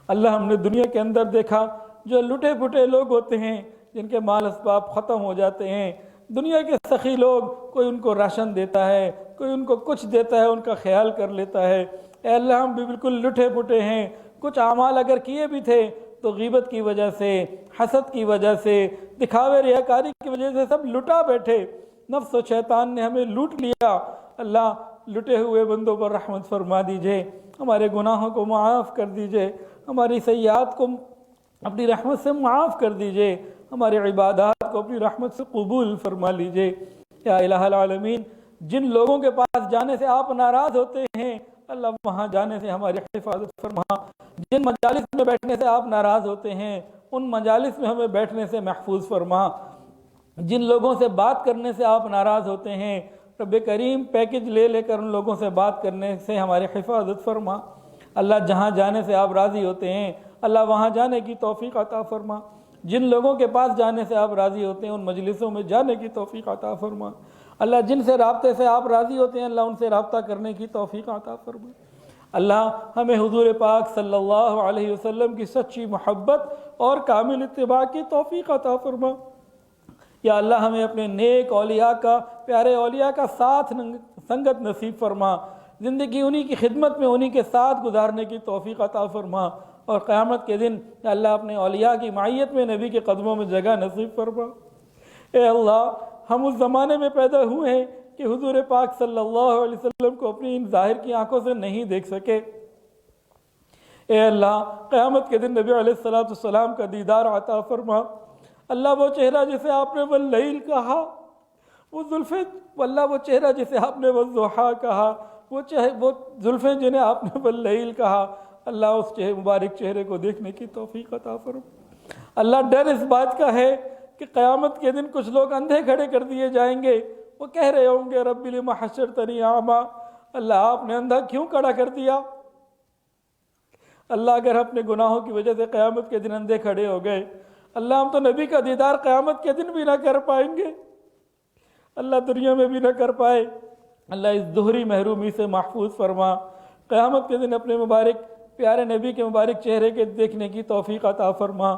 اللہ ہم نے دنیا کے اندر دیکھا جو لٹے پھٹے لوگ ہوتے ہیں، جن کے مال اسباب ختم ہو جاتے ہیں، دنیا کے سخی لوگ، کوئی ان کو راشن دیتا ہے، کوئی ان کو کچھ دیتا ہے، ان کا خیال کر لیتا ہے۔ اے اللہ ہم بھی بالکل لٹے پھٹے ہیں، کچھ اعمال اگر کیے بھی تھے تو غیبت کی وجہ سے، حسد کی وجہ سے، دکھاوے ریاکاری کی وجہ سے سب لٹا بیٹھے، نفس و شیطان نے ہمیں لوٹ لیا۔ اللہ لٹے ہوئے بندوں پر رحمت فرما دیجئے، ہمارے گناہوں کو معاف کر دیجئے، ہماری سیئات کو اپنی رحمت سے معاف کر دیجئے، ہماری عبادات کو اپنی رحمت سے قبول فرما لیجئے۔ یا الہ العالمین، جن لوگوں کے پاس جانے سے آپ ناراض ہوتے ہیں، اللہ وہاں جانے سے ہماری حفاظت فرما۔ جن مجالس میں بیٹھنے سے آپ ناراض ہوتے ہیں، ان مجالس میں ہمیں بیٹھنے سے محفوظ فرما۔ جن لوگوں سے بات کرنے سے آپ ناراض ہوتے ہیں، رب کریم پیکج لے لے کر ان لوگوں سے بات کرنے سے ہماری حفاظت فرما۔ اللہ جہاں جانے سے آپ راضی ہوتے ہیں، اللہ وہاں جانے کی توفیق عطا فرما۔ جن لوگوں کے پاس جانے سے آپ راضی ہوتے ہیں، ان مجلسوں میں جانے کی توفیق عطا فرما۔ اللہ جن سے رابطے سے آپ راضی ہوتے ہیں، اللہ ان سے رابطہ کرنے کی توفیق عطا فرما۔ اللہ ہمیں حضور پاک صلی اللہ علیہ وسلم کی سچی محبت اور کامل اتباع کی توفیق عطا فرما۔ یا اللہ ہمیں اپنے نیک اولیاء کا، پیارے اولیاء کا ساتھ سنگت نصیب فرما، زندگی انہی کی خدمت میں انہی کے ساتھ گزارنے کی توفیق عطا فرما، اور قیامت کے دن یا اللہ اپنے اولیاء کی معیت میں نبی کے قدموں میں جگہ نصیب فرما۔ اے اللہ ہم اس زمانے میں پیدا ہوئے ہیں کہ حضور پاک صلی اللہ علیہ وسلم کو اپنی ان ظاہر کی آنکھوں سے نہیں دیکھ سکے۔ اے اللہ قیامت کے دن نبی علیہ السلام کا دیدار عطا فرما۔ اللہ وہ چہرہ جسے آپ نے واللیل کہا، وہ زلفیں، اللہ وہ چہرہ جسے آپ نے والضحیٰ کہا، وہ زلفیں جنہیں آپ نے واللیل کہا، اللہ اس مبارک چہرے کو دیکھنے کی توفیق عطا فرما۔ اللہ ڈر اس بات کا ہے کہ قیامت کے دن کچھ لوگ اندھے کھڑے کر دیے جائیں گے، وہ کہہ رہے ہوں گے رب لم حشرتنی اعمی، اللہ آپ نے اندھا کیوں کھڑا کر دیا؟ اللہ اگر اپنے گناہوں کی وجہ سے قیامت کے دن اندھے کھڑے ہو گئے، اللہ ہم تو نبی کا دیدار قیامت کے دن بھی نہ کر پائیں گے، اللہ دنیا میں بھی نہ کر پائے۔ اللہ اس ظہری محرومی سے محفوظ فرما، قیامت کے دن اپنے مبارک پیارے نبی کے مبارک چہرے کے دیکھنے کی توفیق عطا فرما۔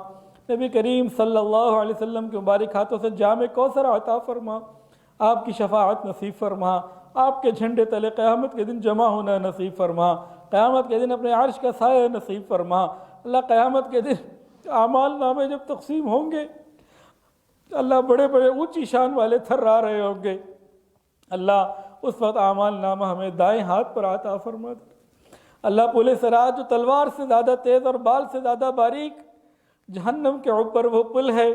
نبی کریم صلی اللہ علیہ وسلم کے مبارک ہاتھوں سے جام کوثر عطا فرما، آپ کی شفاعت نصیب فرما، آپ کے جھنڈے تلے قیامت کے دن جمع ہونا نصیب فرما، قیامت کے دن اپنے عرش کا سایہ نصیب فرما۔ اللہ قیامت کے دن اعمال نامے جب تقسیم ہوں گے، اللہ بڑے بڑے اونچی شان والے تھرا رہے ہوں گے، اللہ اس وقت اعمال نامہ ہمیں دائیں ہاتھ پر عطا فرما دے۔ اللہ پل صراط جو تلوار سے زیادہ تیز اور بال سے زیادہ باریک، جہنم کے اوپر وہ پل ہے،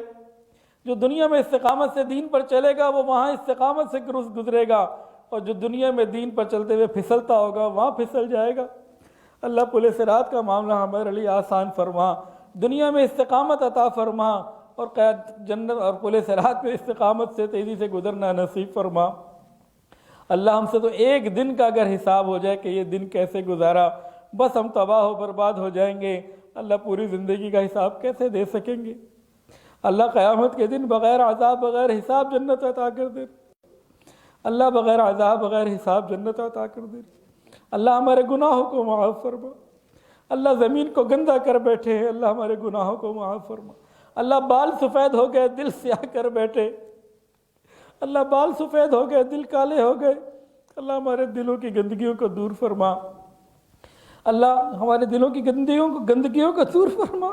جو دنیا میں استقامت سے دین پر چلے گا وہ وہاں استقامت سے گزرے گا، اور جو دنیا میں دین پر چلتے ہوئے پھسلتا ہوگا وہاں پھسل جائے گا۔ اللہ پل صراط کا معاملہ ہمارے لیے آسان فرما، دنیا میں استقامت عطا فرما، اور جنت اور پل صراط میں استقامت سے تیزی سے گزرنا نصیب فرما۔ اللہ ہم سے تو ایک دن کا اگر حساب ہو جائے کہ یہ دن کیسے گزارا، بس ہم تباہ و برباد ہو جائیں گے، اللہ پوری زندگی کا حساب کیسے دے سکیں گے؟ اللہ قیامت کے دن بغیر عذاب بغیر حساب جنت عطا کر دے، اللہ بغیر عذاب بغیر حساب جنت عطا کر دے۔ اللہ ہمارے گناہوں کو معاف فرما، اللہ زمین کو گندا کر بیٹھے ہیں، اللہ ہمارے گناہوں کو معاف فرما۔ اللہ بال سفید ہو گئے دل سیاہ کر بیٹھے، اللہ بال سفید ہو گئے دل کالے ہو گئے، اللہ ہمارے دلوں کی گندگیوں کو دور فرما، اللہ ہمارے دلوں کی گندگیوں کو دور فرما۔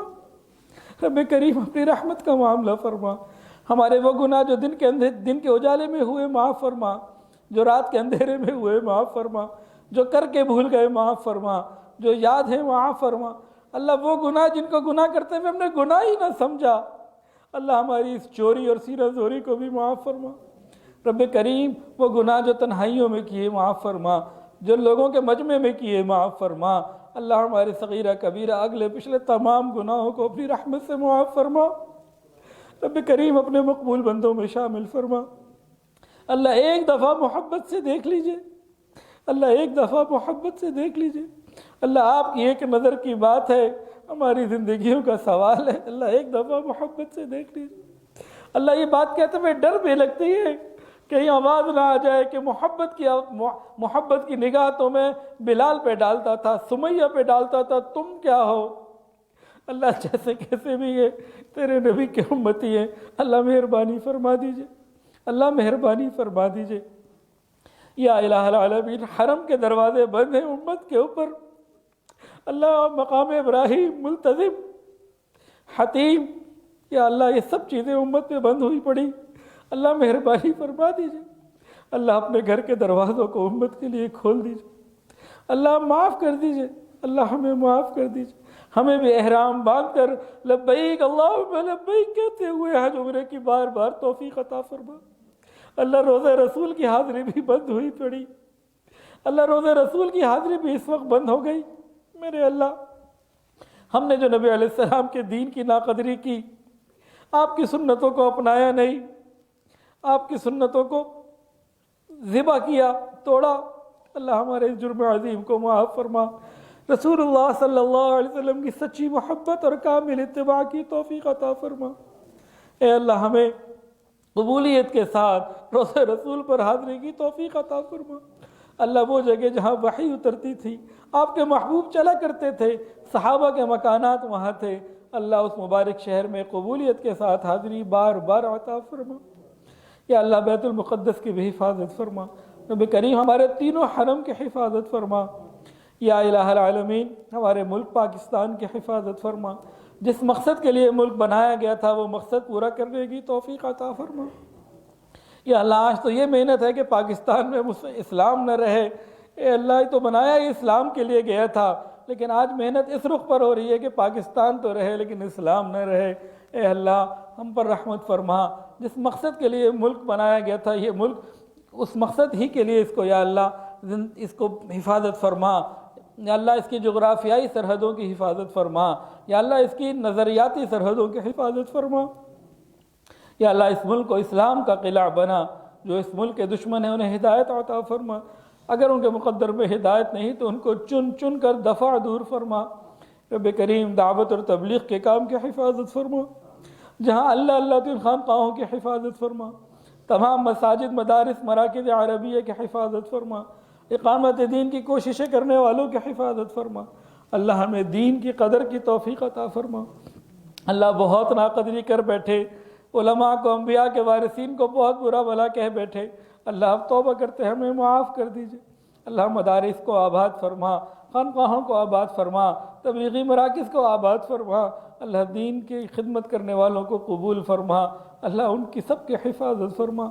رب کریم اپنی رحمت کا معاملہ فرما، ہمارے وہ گناہ جو دن کے اجالے میں ہوئے معاف فرما، جو رات کے اندھیرے میں ہوئے معاف فرما۔ جو کر کے بھول گئے معاف فرما، جو یاد ہے معاف فرما۔ اللہ وہ گناہ جن کو گناہ کرتے ہوئے ہم نے گناہ ہی نہ سمجھا، اللہ ہماری اس چوری اور سینہ زوری کو بھی معاف فرما۔ رب کریم وہ گناہ جو تنہائیوں میں کیے معاف فرما، جو لوگوں کے مجمع میں کیے معاف فرما۔ اللہ ہمارے صغیرہ کبیرہ اگلے پچھلے تمام گناہوں کو اپنی رحمت سے معاف فرما۔ رب کریم اپنے مقبول بندوں میں شامل فرما۔ اللہ ایک دفعہ محبت سے دیکھ لیجئے، اللہ ایک دفعہ محبت سے دیکھ لیجئے۔ اللہ آپ کی ایک نظر کی بات ہے، ہماری زندگیوں کا سوال ہے، اللہ ایک دفعہ محبت سے دیکھ لیجئے۔ اللہ یہ بات کہتے ہوئے ڈر بھی لگتی ہے کہیں آواز نہ آ جائے کہ محبت کی نگاہ تو میں بلال پہ ڈالتا تھا، سمیہ پہ ڈالتا تھا، تم کیا ہو؟ اللہ جیسے کیسے بھی یہ تیرے نبی کے امتی ہیں، اللہ مہربانی فرما دیجئے، اللہ مہربانی فرما دیجئے۔ یا الہ العالمین، حرم کے دروازے بند ہیں امت کے اوپر، اللہ مقام ابراہیم، ملتزم، حتیم، یا اللہ یہ سب چیزیں امت میں بند ہوئی پڑی، اللہ مہربانی فرما دیجئے۔ اللہ اپنے گھر کے دروازوں کو امت کے لیے کھول دیجئے، اللہ معاف کر دیجئے، اللہ ہمیں معاف کر دیجئے۔ ہمیں بھی احرام باندھ کر لبیک اللہم لبیک کہتے ہوئے حج عمرے کی بار بار توفیق عطا فرما۔ اللہ روزہ رسول کی حاضری بھی بند ہوئی پڑی، اللہ روزہ رسول کی حاضری بھی اس وقت بند ہو گئی۔ میرے اللہ، ہم نے جو نبی علیہ السلام کے دین کی ناقدری کی، آپ کی سنتوں کو اپنایا نہیں، آپ کی سنتوں کو ذبح کیا، توڑا، اللہ ہمارے اس جرم عظیم کو معاف فرما۔ رسول اللہ صلی اللہ علیہ وسلم کی سچی محبت اور کامل اتباع کی توفیق عطا فرما۔ اے اللہ ہمیں قبولیت کے ساتھ روزہ رسول پر حاضری کی توفیق عطا فرما۔ اللہ وہ جگہ جہاں وحی اترتی تھی، آپ کے محبوب چلا کرتے تھے، صحابہ کے مکانات وہاں تھے، اللہ اس مبارک شہر میں قبولیت کے ساتھ حاضری بار بار عطا فرما۔ یا اللہ بیت المقدس کی بھی حفاظت فرما، رب کریم ہمارے تینوں حرم کی حفاظت فرما۔ یا الہ العالمین، ہمارے ملک پاکستان کی حفاظت فرما، جس مقصد کے لیے ملک بنایا گیا تھا وہ مقصد پورا کرنے کی توفیق عطا فرما۔ یا اللہ آج تو یہ محنت ہے کہ پاکستان میں اسلام نہ رہے، اے اللہ تو بنایا ہی اسلام کے لیے گیا تھا، لیکن آج محنت اس رخ پر ہو رہی ہے کہ پاکستان تو رہے لیکن اسلام نہ رہے۔ اے اللہ ہم پر رحمت فرما، جس مقصد کے لیے ملک بنایا گیا تھا یہ ملک اس مقصد ہی کے لیے اس کو یا اللہ اس کو حفاظت فرما۔ یا اللہ اس کی جغرافیائی سرحدوں کی حفاظت فرما، یا اللہ اس کی نظریاتی سرحدوں کی حفاظت فرما۔ یا اللہ اس ملک کو اسلام کا قلعہ بنا، جو اس ملک کے دشمن ہیں انہیں ہدایت عطا فرما، اگر ان کے مقدر میں ہدایت نہیں تو ان کو چن چن کر دفع دور فرما۔ رب کریم دعوت اور تبلیغ کے کام کی حفاظت فرما، جہاں اللہ اللہ تین خانقاہوں کی حفاظت فرما، تمام مساجد، مدارس، مراکز عربیہ کی حفاظت فرما، اقامت دین کی کوششیں کرنے والوں کی حفاظت فرما۔ اللہ ہمیں دین کی قدر کی توفیق عطا فرما۔ اللہ بہت ناقدری کر بیٹھے، علماء کو، انبیاء کے وارثین کو بہت برا بھلا کہہ بیٹھے، اللہ اب توبہ کرتے ہمیں معاف کر دیجئے۔ اللہ مدارس کو آباد فرما، خانقاہوں کو آباد فرما، تبلیغی مراکز کو آباد فرما، اللہ دین کی خدمت کرنے والوں کو قبول فرما، اللہ ان کی سب کی حفاظت فرما۔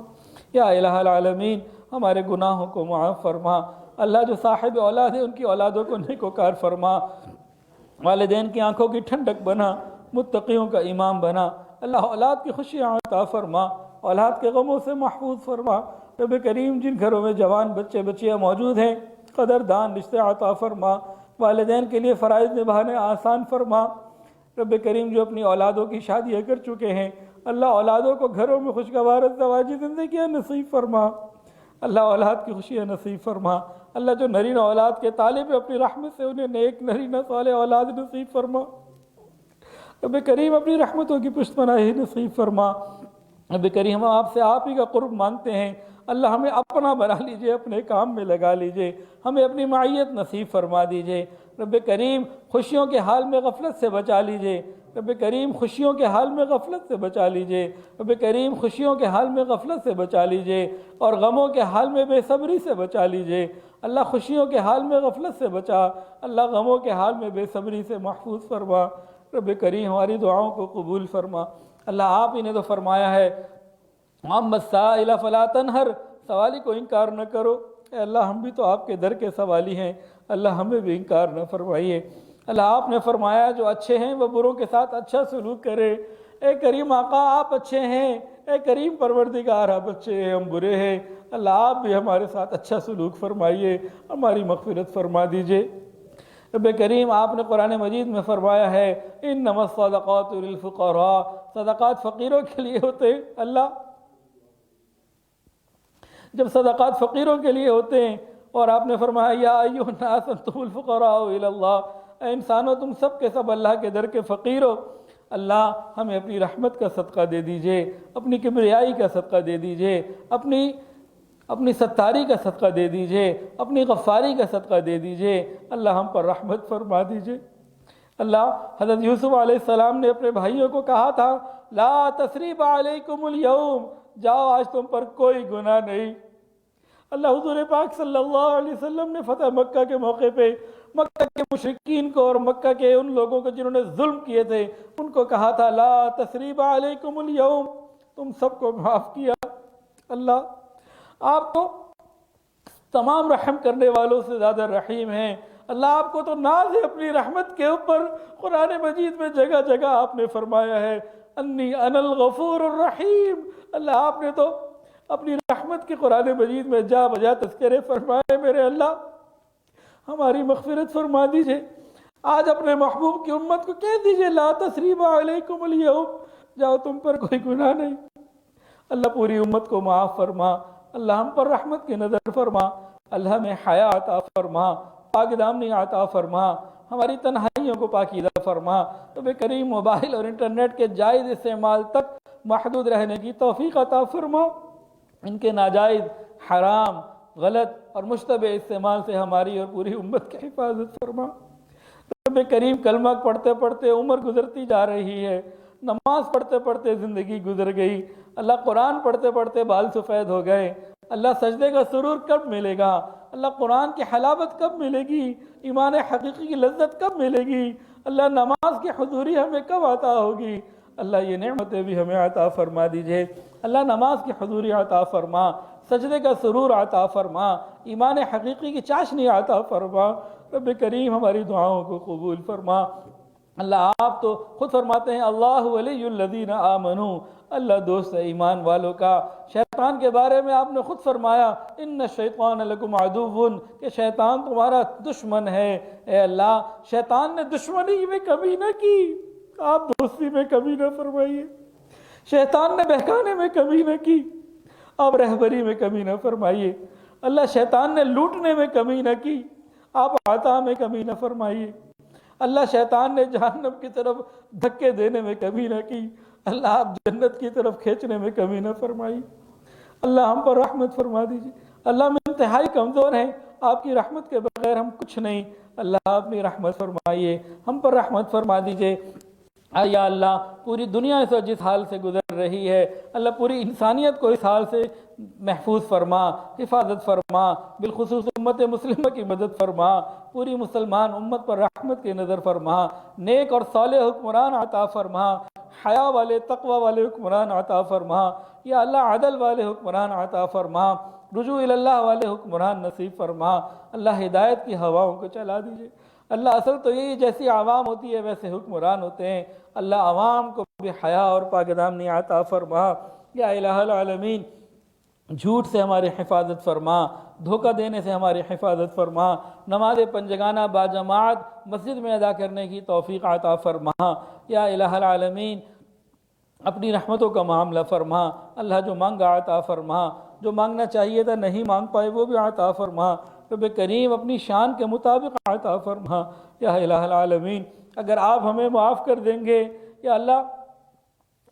یا الہ العالمین ہمارے گناہوں کو معاف فرما، اللہ جو صاحب اولاد ہیں ان کی اولادوں کو نیکوکار فرما، والدین کی آنکھوں کی ٹھنڈک بنا، متقیوں کا امام بنا، اللہ اولاد کی خوشیاں عطا فرما، اولاد کے غموں سے محفوظ فرما۔ رب کریم جن گھروں میں جوان بچے بچیاں موجود ہیں قدردان رشتے عطا فرما، والدین کے لیے فرائض نبھانے آسان فرما۔ رب کریم جو اپنی اولادوں کی شادیاں کر چکے ہیں، اللہ اولادوں کو گھروں میں خوشگوار ازدواجی زندگیاں نصیب فرما، اللہ اولاد کی خوشیاں نصیب فرما۔ اللہ جو نرینہ اولاد کے طالب اپنی رحمت سے انہیں نیک نرینہ صالح اولاد نصیب فرما۔ رب کریم اپنی رحمتوں کی پشت پناہی نصیب فرما۔ رب کریم ہم آپ سے آپ ہی کا قرب مانگتے ہیں، اللہ ہمیں اپنا بنا لیجئے، اپنے کام میں لگا لیجئے، ہمیں اپنی معیت نصیب فرما دیجئے۔ رب کریم خوشیوں کے حال میں غفلت سے بچا لیجئے، رب کریم خوشیوں کے حال میں غفلت سے بچا لیجئے، رب کریم خوشیوں کے حال میں غفلت سے بچا لیجئے، اور غموں کے حال میں بے صبری سے بچا لیجئے۔ اللہ خوشیوں کے حال میں غفلت سے بچا، اللہ غموں کے حال میں بے صبری سے محفوظ فرما۔ رب کریم ہماری دعاؤں کو قبول فرما۔ اللہ آپ ہی نے تو فرمایا ہے، اما السائل فلا تنہر، سوالی کو انکار نہ کرو، اے اللہ ہم بھی تو آپ کے در کے سوالی ہیں، اللہ ہمیں بھی انکار نہ فرمائیے۔ اللہ آپ نے فرمایا جو اچھے ہیں وہ بروں کے ساتھ اچھا سلوک کرے۔ اے کریم آقا آپ اچھے ہیں، اے کریم پروردگار آپ اچھے ہیں، ہم برے ہیں، اللہ آپ بھی ہمارے ساتھ اچھا سلوک فرمائیے، ہماری مغفرت فرما دیجئے۔ رب کریم آپ نے قرآن مجید میں فرمایا ہے انما الصدقات للفقراء، صدقات فقیروں کے لیے ہوتے ہیں۔ اللہ جب صدقات فقیروں کے لیے ہوتے ہیں اور آپ نے فرمایا یا ایھا الناس انتم الفقراء الی اللہ، اے انسانوں تم سب کے سب اللہ کے در کے فقیر ہو، اللہ ہمیں اپنی رحمت کا صدقہ دے دیجئے، اپنی کبریائی کا صدقہ دے دیجئے، اپنی ستاری کا صدقہ دے دیجئے، اپنی غفاری کا صدقہ دے دیجئے، اللہ ہم پر رحمت فرما دیجئے۔ اللہ حضرت یوسف علیہ السلام نے اپنے بھائیوں کو کہا تھا لا تثریب علیکم اليوم، جاؤ آج تم پر کوئی گناہ نہیں۔ اللہ حضور پاک صلی اللہ علیہ وسلم نے فتح مکہ کے موقع پہ مکہ کے مشرکین کو اور مکہ کے ان لوگوں کو جنہوں نے ظلم کیے تھے ان کو کہا تھا لا تثریب علیکم اليوم، تم سب کو معاف کیا۔ اللہ آپ کو تمام رحم کرنے والوں سے زیادہ رحیم ہیں۔ اللہ آپ کو تو ناز ہے اپنی رحمت کے اوپر، قرآن مجید میں جگہ جگہ آپ نے فرمایا ہے انی انا الغفور الرحیم۔ اللہ آپ نے تو اپنی رحمت کے قرآن مجید میں جا بجا تذکرے فرمائے، میرے اللہ ہماری مغفرت فرما دیجئے۔ آج اپنے محبوب کی امت کو کہہ دیجئے لا تثریب علیکم اليوم، جاؤ تم پر کوئی گناہ نہیں۔ اللہ پوری امت کو معاف فرما، اللہ ہم پر رحمت کی نظر فرما، اللہ ہمیں حیا عطا فرما، پاک دامنی عطا فرما، ہماری تنہائیوں کو پاکیزہ فرما۔ رب کریم موبائل اور انٹرنیٹ کے جائز استعمال تک محدود رہنے کی توفیق عطا فرما، ان کے ناجائز، حرام، غلط اور مشتبہ استعمال سے ہماری اور پوری امت کی حفاظت فرما۔ رب کریم کلمہ پڑھتے پڑھتے عمر گزرتی جا رہی ہے، نماز پڑھتے پڑھتے زندگی گزر گئی، اللہ قرآن پڑھتے پڑھتے بال سفید ہو گئے، اللہ سجدے کا سرور کب ملے گا، اللہ قرآن کی حلاوت کب ملے گی، ایمان حقیقی کی لذت کب ملے گی، اللہ نماز کی حضوری ہمیں کب عطا ہوگی۔ اللہ یہ نعمتیں بھی ہمیں عطا فرما دیجئے، اللہ نماز کی حضوری عطا فرما، سجدے کا سرور عطا فرما، ایمان حقیقی کی چاشنی عطا فرما۔ رب کریم ہماری دعاؤں کو قبول فرما۔ اللہ آپ تو خود فرماتے ہیں اللہ ولی الذین آمنوا، اللہ دوست ہے ایمان والوں کا۔ شیطان کے بارے میں آپ نے خود فرمایا ان الشیطان لکم عدو، کہ شیطان تمہارا دشمن ہے۔ اے اللہ شیطان نے دشمنی میں کمی نہ کی، آپ دوستی میں کمی نہ فرمائیے۔ شیطان نے بہکانے میں کمی نہ کی، آپ رہبری میں کمی نہ فرمائیے۔ اللہ شیطان نے لوٹنے میں کمی نہ کی، آپ عطا میں کمی نہ فرمائیے۔ اللہ شیطان نے جہنم کی طرف دھکے دینے میں کمی نہ کی، اللہ آپ جنت کی طرف کھینچنے میں کمی نہ فرمائیے۔ اللہ ہم پر رحمت فرما دیجیے۔ اللہ ہم انتہائی کمزور ہیں، آپ کی رحمت کے بغیر ہم کچھ نہیں، اللہ اپنی رحمت فرمائیے، ہم پر رحمت فرما دیجیے۔ یا اللہ پوری دنیا سے جس حال سے گزر رہی ہے، اللہ پوری انسانیت کو اس حال سے محفوظ فرما، حفاظت فرما، بالخصوص امت مسلمہ کی مدد فرما، پوری مسلمان امت پر رحمت کی نظر فرما، نیک اور صالح حکمران عطا فرما، حیا والے تقوی والے حکمران عطا فرما، یا اللہ عدل والے حکمران عطا فرما، رجوع اللہ والے حکمران نصیب فرما۔ اللہ ہدایت کی ہواؤں کو چلا دیجئے۔ اللہ اصل تو یہی جیسی عوام ہوتی ہے ویسے حکمران ہوتے ہیں، اللہ عوام کو بھی حیا اور پاک دامنی عطا فرما۔ یا الہ العالمین جھوٹ سے ہماری حفاظت فرما، دھوکہ دینے سے ہماری حفاظت فرما، نماز پنجگانہ باجماعت مسجد میں ادا کرنے کی توفیق عطا فرما۔ یا الہ العالمین اپنی رحمتوں کا معاملہ فرما، اللہ جو مانگا عطا فرما، جو مانگنا چاہیے تھا نہیں مانگ پائے وہ بھی عطا فرما۔ رب کریم اپنی شان کے مطابق عطا فرما۔ یا الہ العالمین اگر آپ ہمیں معاف کر دیں گے، یا اللہ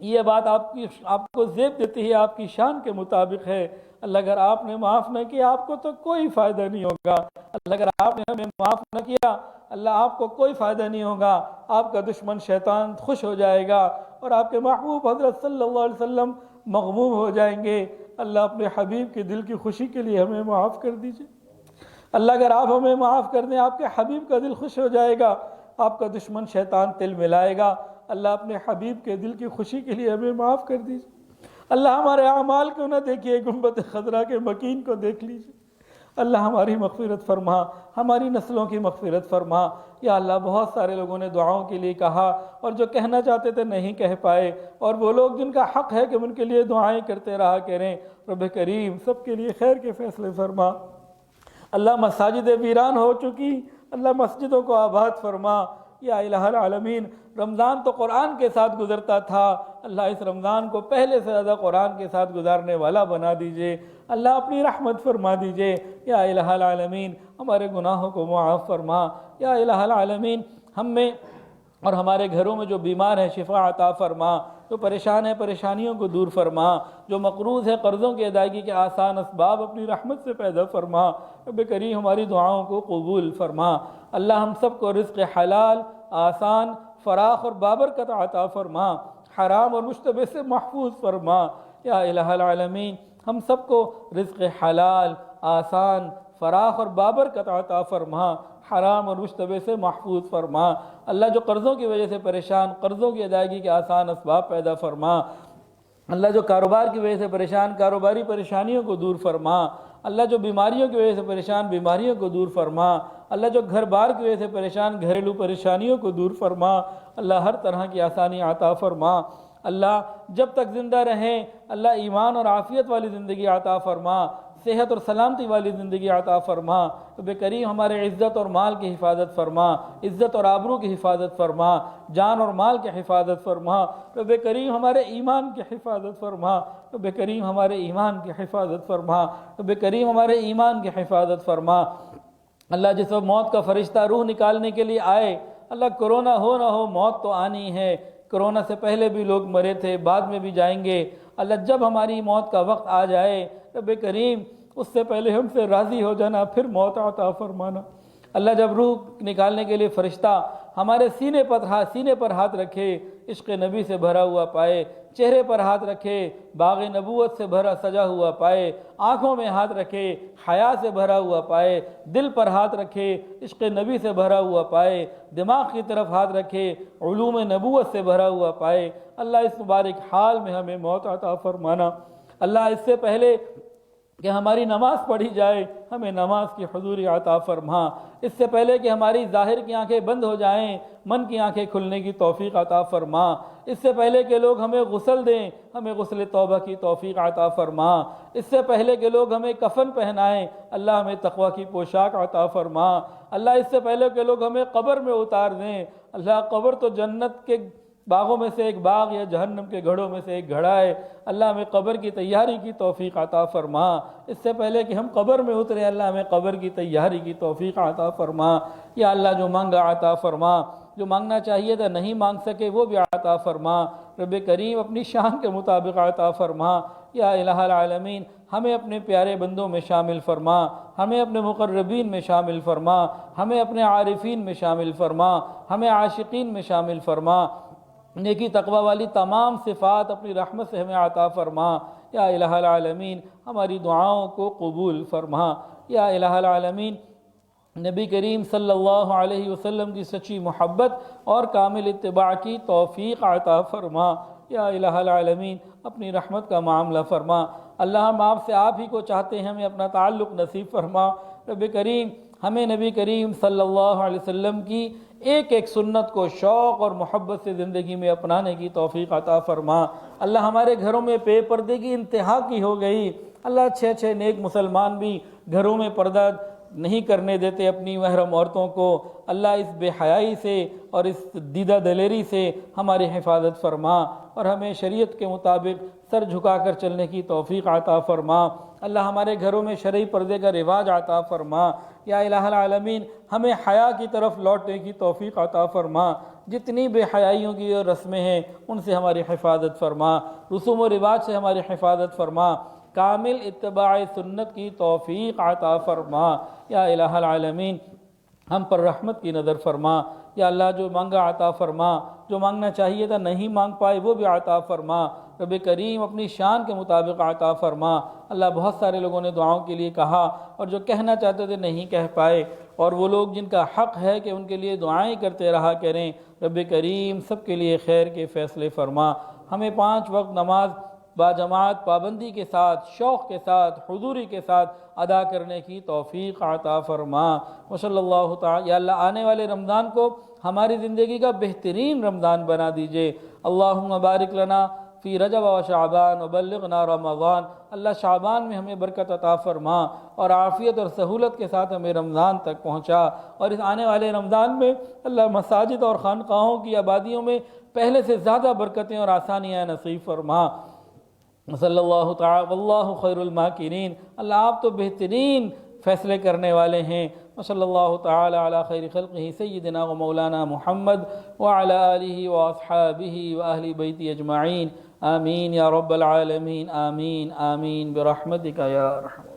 یہ بات آپ کو زیب دیتی ہے، آپ کی شان کے مطابق ہے، اللہ اگر آپ نے معاف نہ کیا آپ کو تو کوئی فائدہ نہیں ہوگا، اللہ اگر آپ نے ہمیں معاف نہ کیا اللہ آپ کو کوئی فائدہ نہیں ہوگا، آپ کا دشمن شیطان خوش ہو جائے گا اور آپ کے محبوب حضرت صلی اللہ علیہ وسلم مغموم ہو جائیں گے۔ اللہ اپنے حبیب کے دل کی خوشی کے لیے ہمیں معاف کر دیجئے۔ اللہ اگر آپ ہمیں معاف کر دیں آپ کے حبیب کا دل خوش ہو جائے گا، آپ کا دشمن شیطان تل ملائے گا۔ اللہ اپنے حبیب کے دل کی خوشی کے لیے ہمیں معاف کر دیجئے۔ اللہ ہمارے اعمال کو نہ دیکھیے، گنبد خضرا کے مکین کو دیکھ لیجئے۔ اللہ ہماری مغفرت فرما، ہماری نسلوں کی مغفرت فرما۔ یا اللہ بہت سارے لوگوں نے دعاؤں کے لیے کہا اور جو کہنا چاہتے تھے نہیں کہہ پائے، اور وہ لوگ جن کا حق ہے کہ ان کے لیے دعائیں کرتے رہا کریں، رب کریم سب کے لیے خیر کے فیصلے فرما۔ اللہ مساجد ویران ہو چکی، اللہ مسجدوں کو آباد فرما۔ یا الہ العالمین، رمضان تو قرآن کے ساتھ گزرتا تھا، اللہ اس رمضان کو پہلے سے زیادہ قرآن کے ساتھ گزارنے والا بنا دیجئے، اللہ اپنی رحمت فرما دیجئے۔ یا الہ العالمین، ہمارے گناہوں کو معاف فرما۔ یا الہ العالمین، ہم میں اور ہمارے گھروں میں جو بیمار ہے شفا عطا فرما، جو پریشان ہے پریشانیوں کو دور فرما، جو مقروض ہے قرضوں کی ادائیگی کے آسان اسباب اپنی رحمت سے پیدا فرما۔ رب کریم ہماری دعاؤں کو قبول فرما۔ اللہ ہم سب کو رزق حلال، آسان، فراخ اور بابرکت عطا فرما، حرام اور مشتبہ سے محفوظ فرما۔ یا الہ العالمین، ہم سب کو رزق حلال، آسان، فراخ اور بابرکت عطا فرما، حرام اور مشتبہ سے محفوظ فرما۔ اللہ جو قرضوں کی وجہ سے پریشان، قرضوں کی ادائیگی کے آسان اسباب پیدا فرما۔ اللہ جو کاروبار کی وجہ سے پریشان، کاروباری پریشانیوں کو دور فرما۔ اللہ جو بیماریوں کی وجہ سے پریشان، بیماریوں کو دور فرما۔ اللہ جو گھر بار کی وجہ سے پریشان، گھریلو پریشانیوں کو دور فرما۔ اللہ ہر طرح کی آسانی عطا فرما۔ اللہ جب تک زندہ رہیں اللہ ایمان اور عافیت والی زندگی عطا فرما، صحت اور سلامتی والی زندگی عطا فرما۔ رب کریم ہمارے عزت اور مال کی حفاظت فرما، عزت اور آبرو کی حفاظت فرما، جان اور مال کی حفاظت فرما۔ رب کریم ہمارے ایمان کی حفاظت فرما، رب کریم ہمارے ایمان کی حفاظت فرما، رب کریم ہمارے ایمان کی حفاظت فرما۔ اللہ جس وقت موت کا فرشتہ روح نکالنے کے لیے آئے، اللہ کرونا ہو نہ ہو موت تو آنی ہے، کرونا سے پہلے بھی لوگ مرے تھے، بعد میں بھی جائیں گے۔ اللہ جب ہماری موت کا وقت آ جائے رب کریم اس سے پہلے ہم سے راضی ہو جانا، پھر موت عطا فرمانا۔ اللہ جب روح نکالنے کے لیے فرشتہ ہمارے سینے پر ہاتھ رکھے، عشق نبی سے بھرا ہوا پائے، چہرے پر ہاتھ رکھے، باغ نبوت سے بھرا سجا ہوا پائے، آنکھوں میں ہاتھ رکھے، حیا سے بھرا ہوا پائے، دل پر ہاتھ رکھے، عشق نبی سے بھرا ہوا پائے، دماغ کی طرف ہاتھ رکھے، علوم نبوت سے بھرا ہوا پائے۔ اللہ اس مبارک حال میں ہمیں موت عطا فرمانا۔ اللہ اس سے پہلے کہ ہماری نماز پڑھی جائے ہمیں نماز کی حضوری عطا فرما، اس سے پہلے کہ ہماری ظاہر کی آنکھیں بند ہو جائیں من کی آنکھیں کھلنے کی توفیق عطا فرما، اس سے پہلے کہ لوگ ہمیں غسل دیں ہمیں غسل توبہ کی توفیق عطا فرما، اس سے پہلے کہ لوگ ہمیں کفن پہنائیں اللہ ہمیں تقوی کی پوشاک عطا فرما۔ اللہ اس سے پہلے کہ لوگ ہمیں قبر میں اتار دیں، اللہ قبر تو جنت کے باغوں میں سے ایک باغ یا جہنم کے گھڑوں میں سے ایک گھڑا ہے، اللہ ہمیں قبر کی تیاری کی توفیق عطا فرما۔ اس سے پہلے کہ ہم قبر میں اترے اللہ ہمیں قبر کی تیاری کی توفیق عطا فرما۔ یا اللہ جو مانگا عطا فرما، جو مانگنا چاہیے تھا نہیں مانگ سکے وہ بھی عطا فرما، رب کریم اپنی شان کے مطابق عطا فرما۔ یا الہ العالمین ہمیں اپنے پیارے بندوں میں شامل فرما، ہمیں اپنے مقربین میں شامل فرما، ہمیں اپنے عارفین میں شامل فرما، ہمیں عاشقین میں شامل فرما، نیکی تقوی والی تمام صفات اپنی رحمت سے ہمیں عطا فرما۔ یا الہ العالمین ہماری دعاؤں کو قبول فرما۔ یا الہ العالمین نبی کریم صلی اللہ علیہ وسلم کی سچی محبت اور کامل اتباع کی توفیق عطا فرما۔ یا الہ العالمین اپنی رحمت کا معاملہ فرما۔ اللہ ہم آپ سے آپ ہی کو چاہتے ہیں، ہمیں اپنا تعلق نصیب فرما۔ رب کریم ہمیں نبی کریم صلی اللہ علیہ وسلم کی ایک ایک سنت کو شوق اور محبت سے زندگی میں اپنانے کی توفیق عطا فرما۔ اللہ ہمارے گھروں میں بے پردے کی انتہا کی ہو گئی، اللہ اچھے نیک مسلمان بھی گھروں میں پردہ نہیں کرنے دیتے اپنی محرم عورتوں کو، اللہ اس بے حیائی سے اور اس دیدہ دلیری سے ہماری حفاظت فرما اور ہمیں شریعت کے مطابق سر جھکا کر چلنے کی توفیق عطا فرما۔ اللہ ہمارے گھروں میں شرعی پردے کا رواج عطا فرما۔ یا الہ العالمین ہمیں حیا کی طرف لوٹنے کی توفیق عطا فرما، جتنی بے حیائیوں کی اور رسمیں ہیں ان سے ہماری حفاظت فرما، رسوم و رواج سے ہماری حفاظت فرما، کامل اتباع سنت کی توفیق عطا فرما۔ یا الہ العالمین ہم پر رحمت کی نظر فرما۔ یا اللہ جو مانگا عطا فرما، جو مانگنا چاہیے تھا نہیں مانگ پائے وہ بھی عطا فرما، رب کریم اپنی شان کے مطابق عطا فرما۔ اللہ بہت سارے لوگوں نے دعاؤں کے لیے کہا اور جو کہنا چاہتے تھے نہیں کہہ پائے، اور وہ لوگ جن کا حق ہے کہ ان کے لیے دعائیں کرتے رہا کریں، رب کریم سب کے لیے خیر کے فیصلے فرما۔ ہمیں 5 وقت نماز باجماعت پابندی کے ساتھ، شوق کے ساتھ، حضوری کے ساتھ ادا کرنے کی توفیق عطا فرما۔ وصلی اللہ تعالی، یا اللہ آنے والے رمضان کو ہماری زندگی کا بہترین رمضان بنا دیجئے۔ اللہم بارک لنا فی رجب و شعبان وبلغنا رمضان، اللہ شعبان میں ہمیں برکت عطا فرما اور عافیت اور سہولت کے ساتھ ہمیں رمضان تک پہنچا، اور اس آنے والے رمضان میں اللہ مساجد اور خانقاہوں کی آبادیوں میں پہلے سے زیادہ برکتیں اور آسانیاں نصیب فرما۔ صلی اللہ تعالی واللہ خیر الماکرین، اللہ آپ تو بہترین فیصلے کرنے والے ہیں۔ وصلی اللہ تعالی علی خیر خلقہ سیدنا و مولانا محمد وعلی آلہ واصحابہ واہل بیتہ اجمعین، آمین یا رب العالمین، آمین آمین برحمتک یا ارحم۔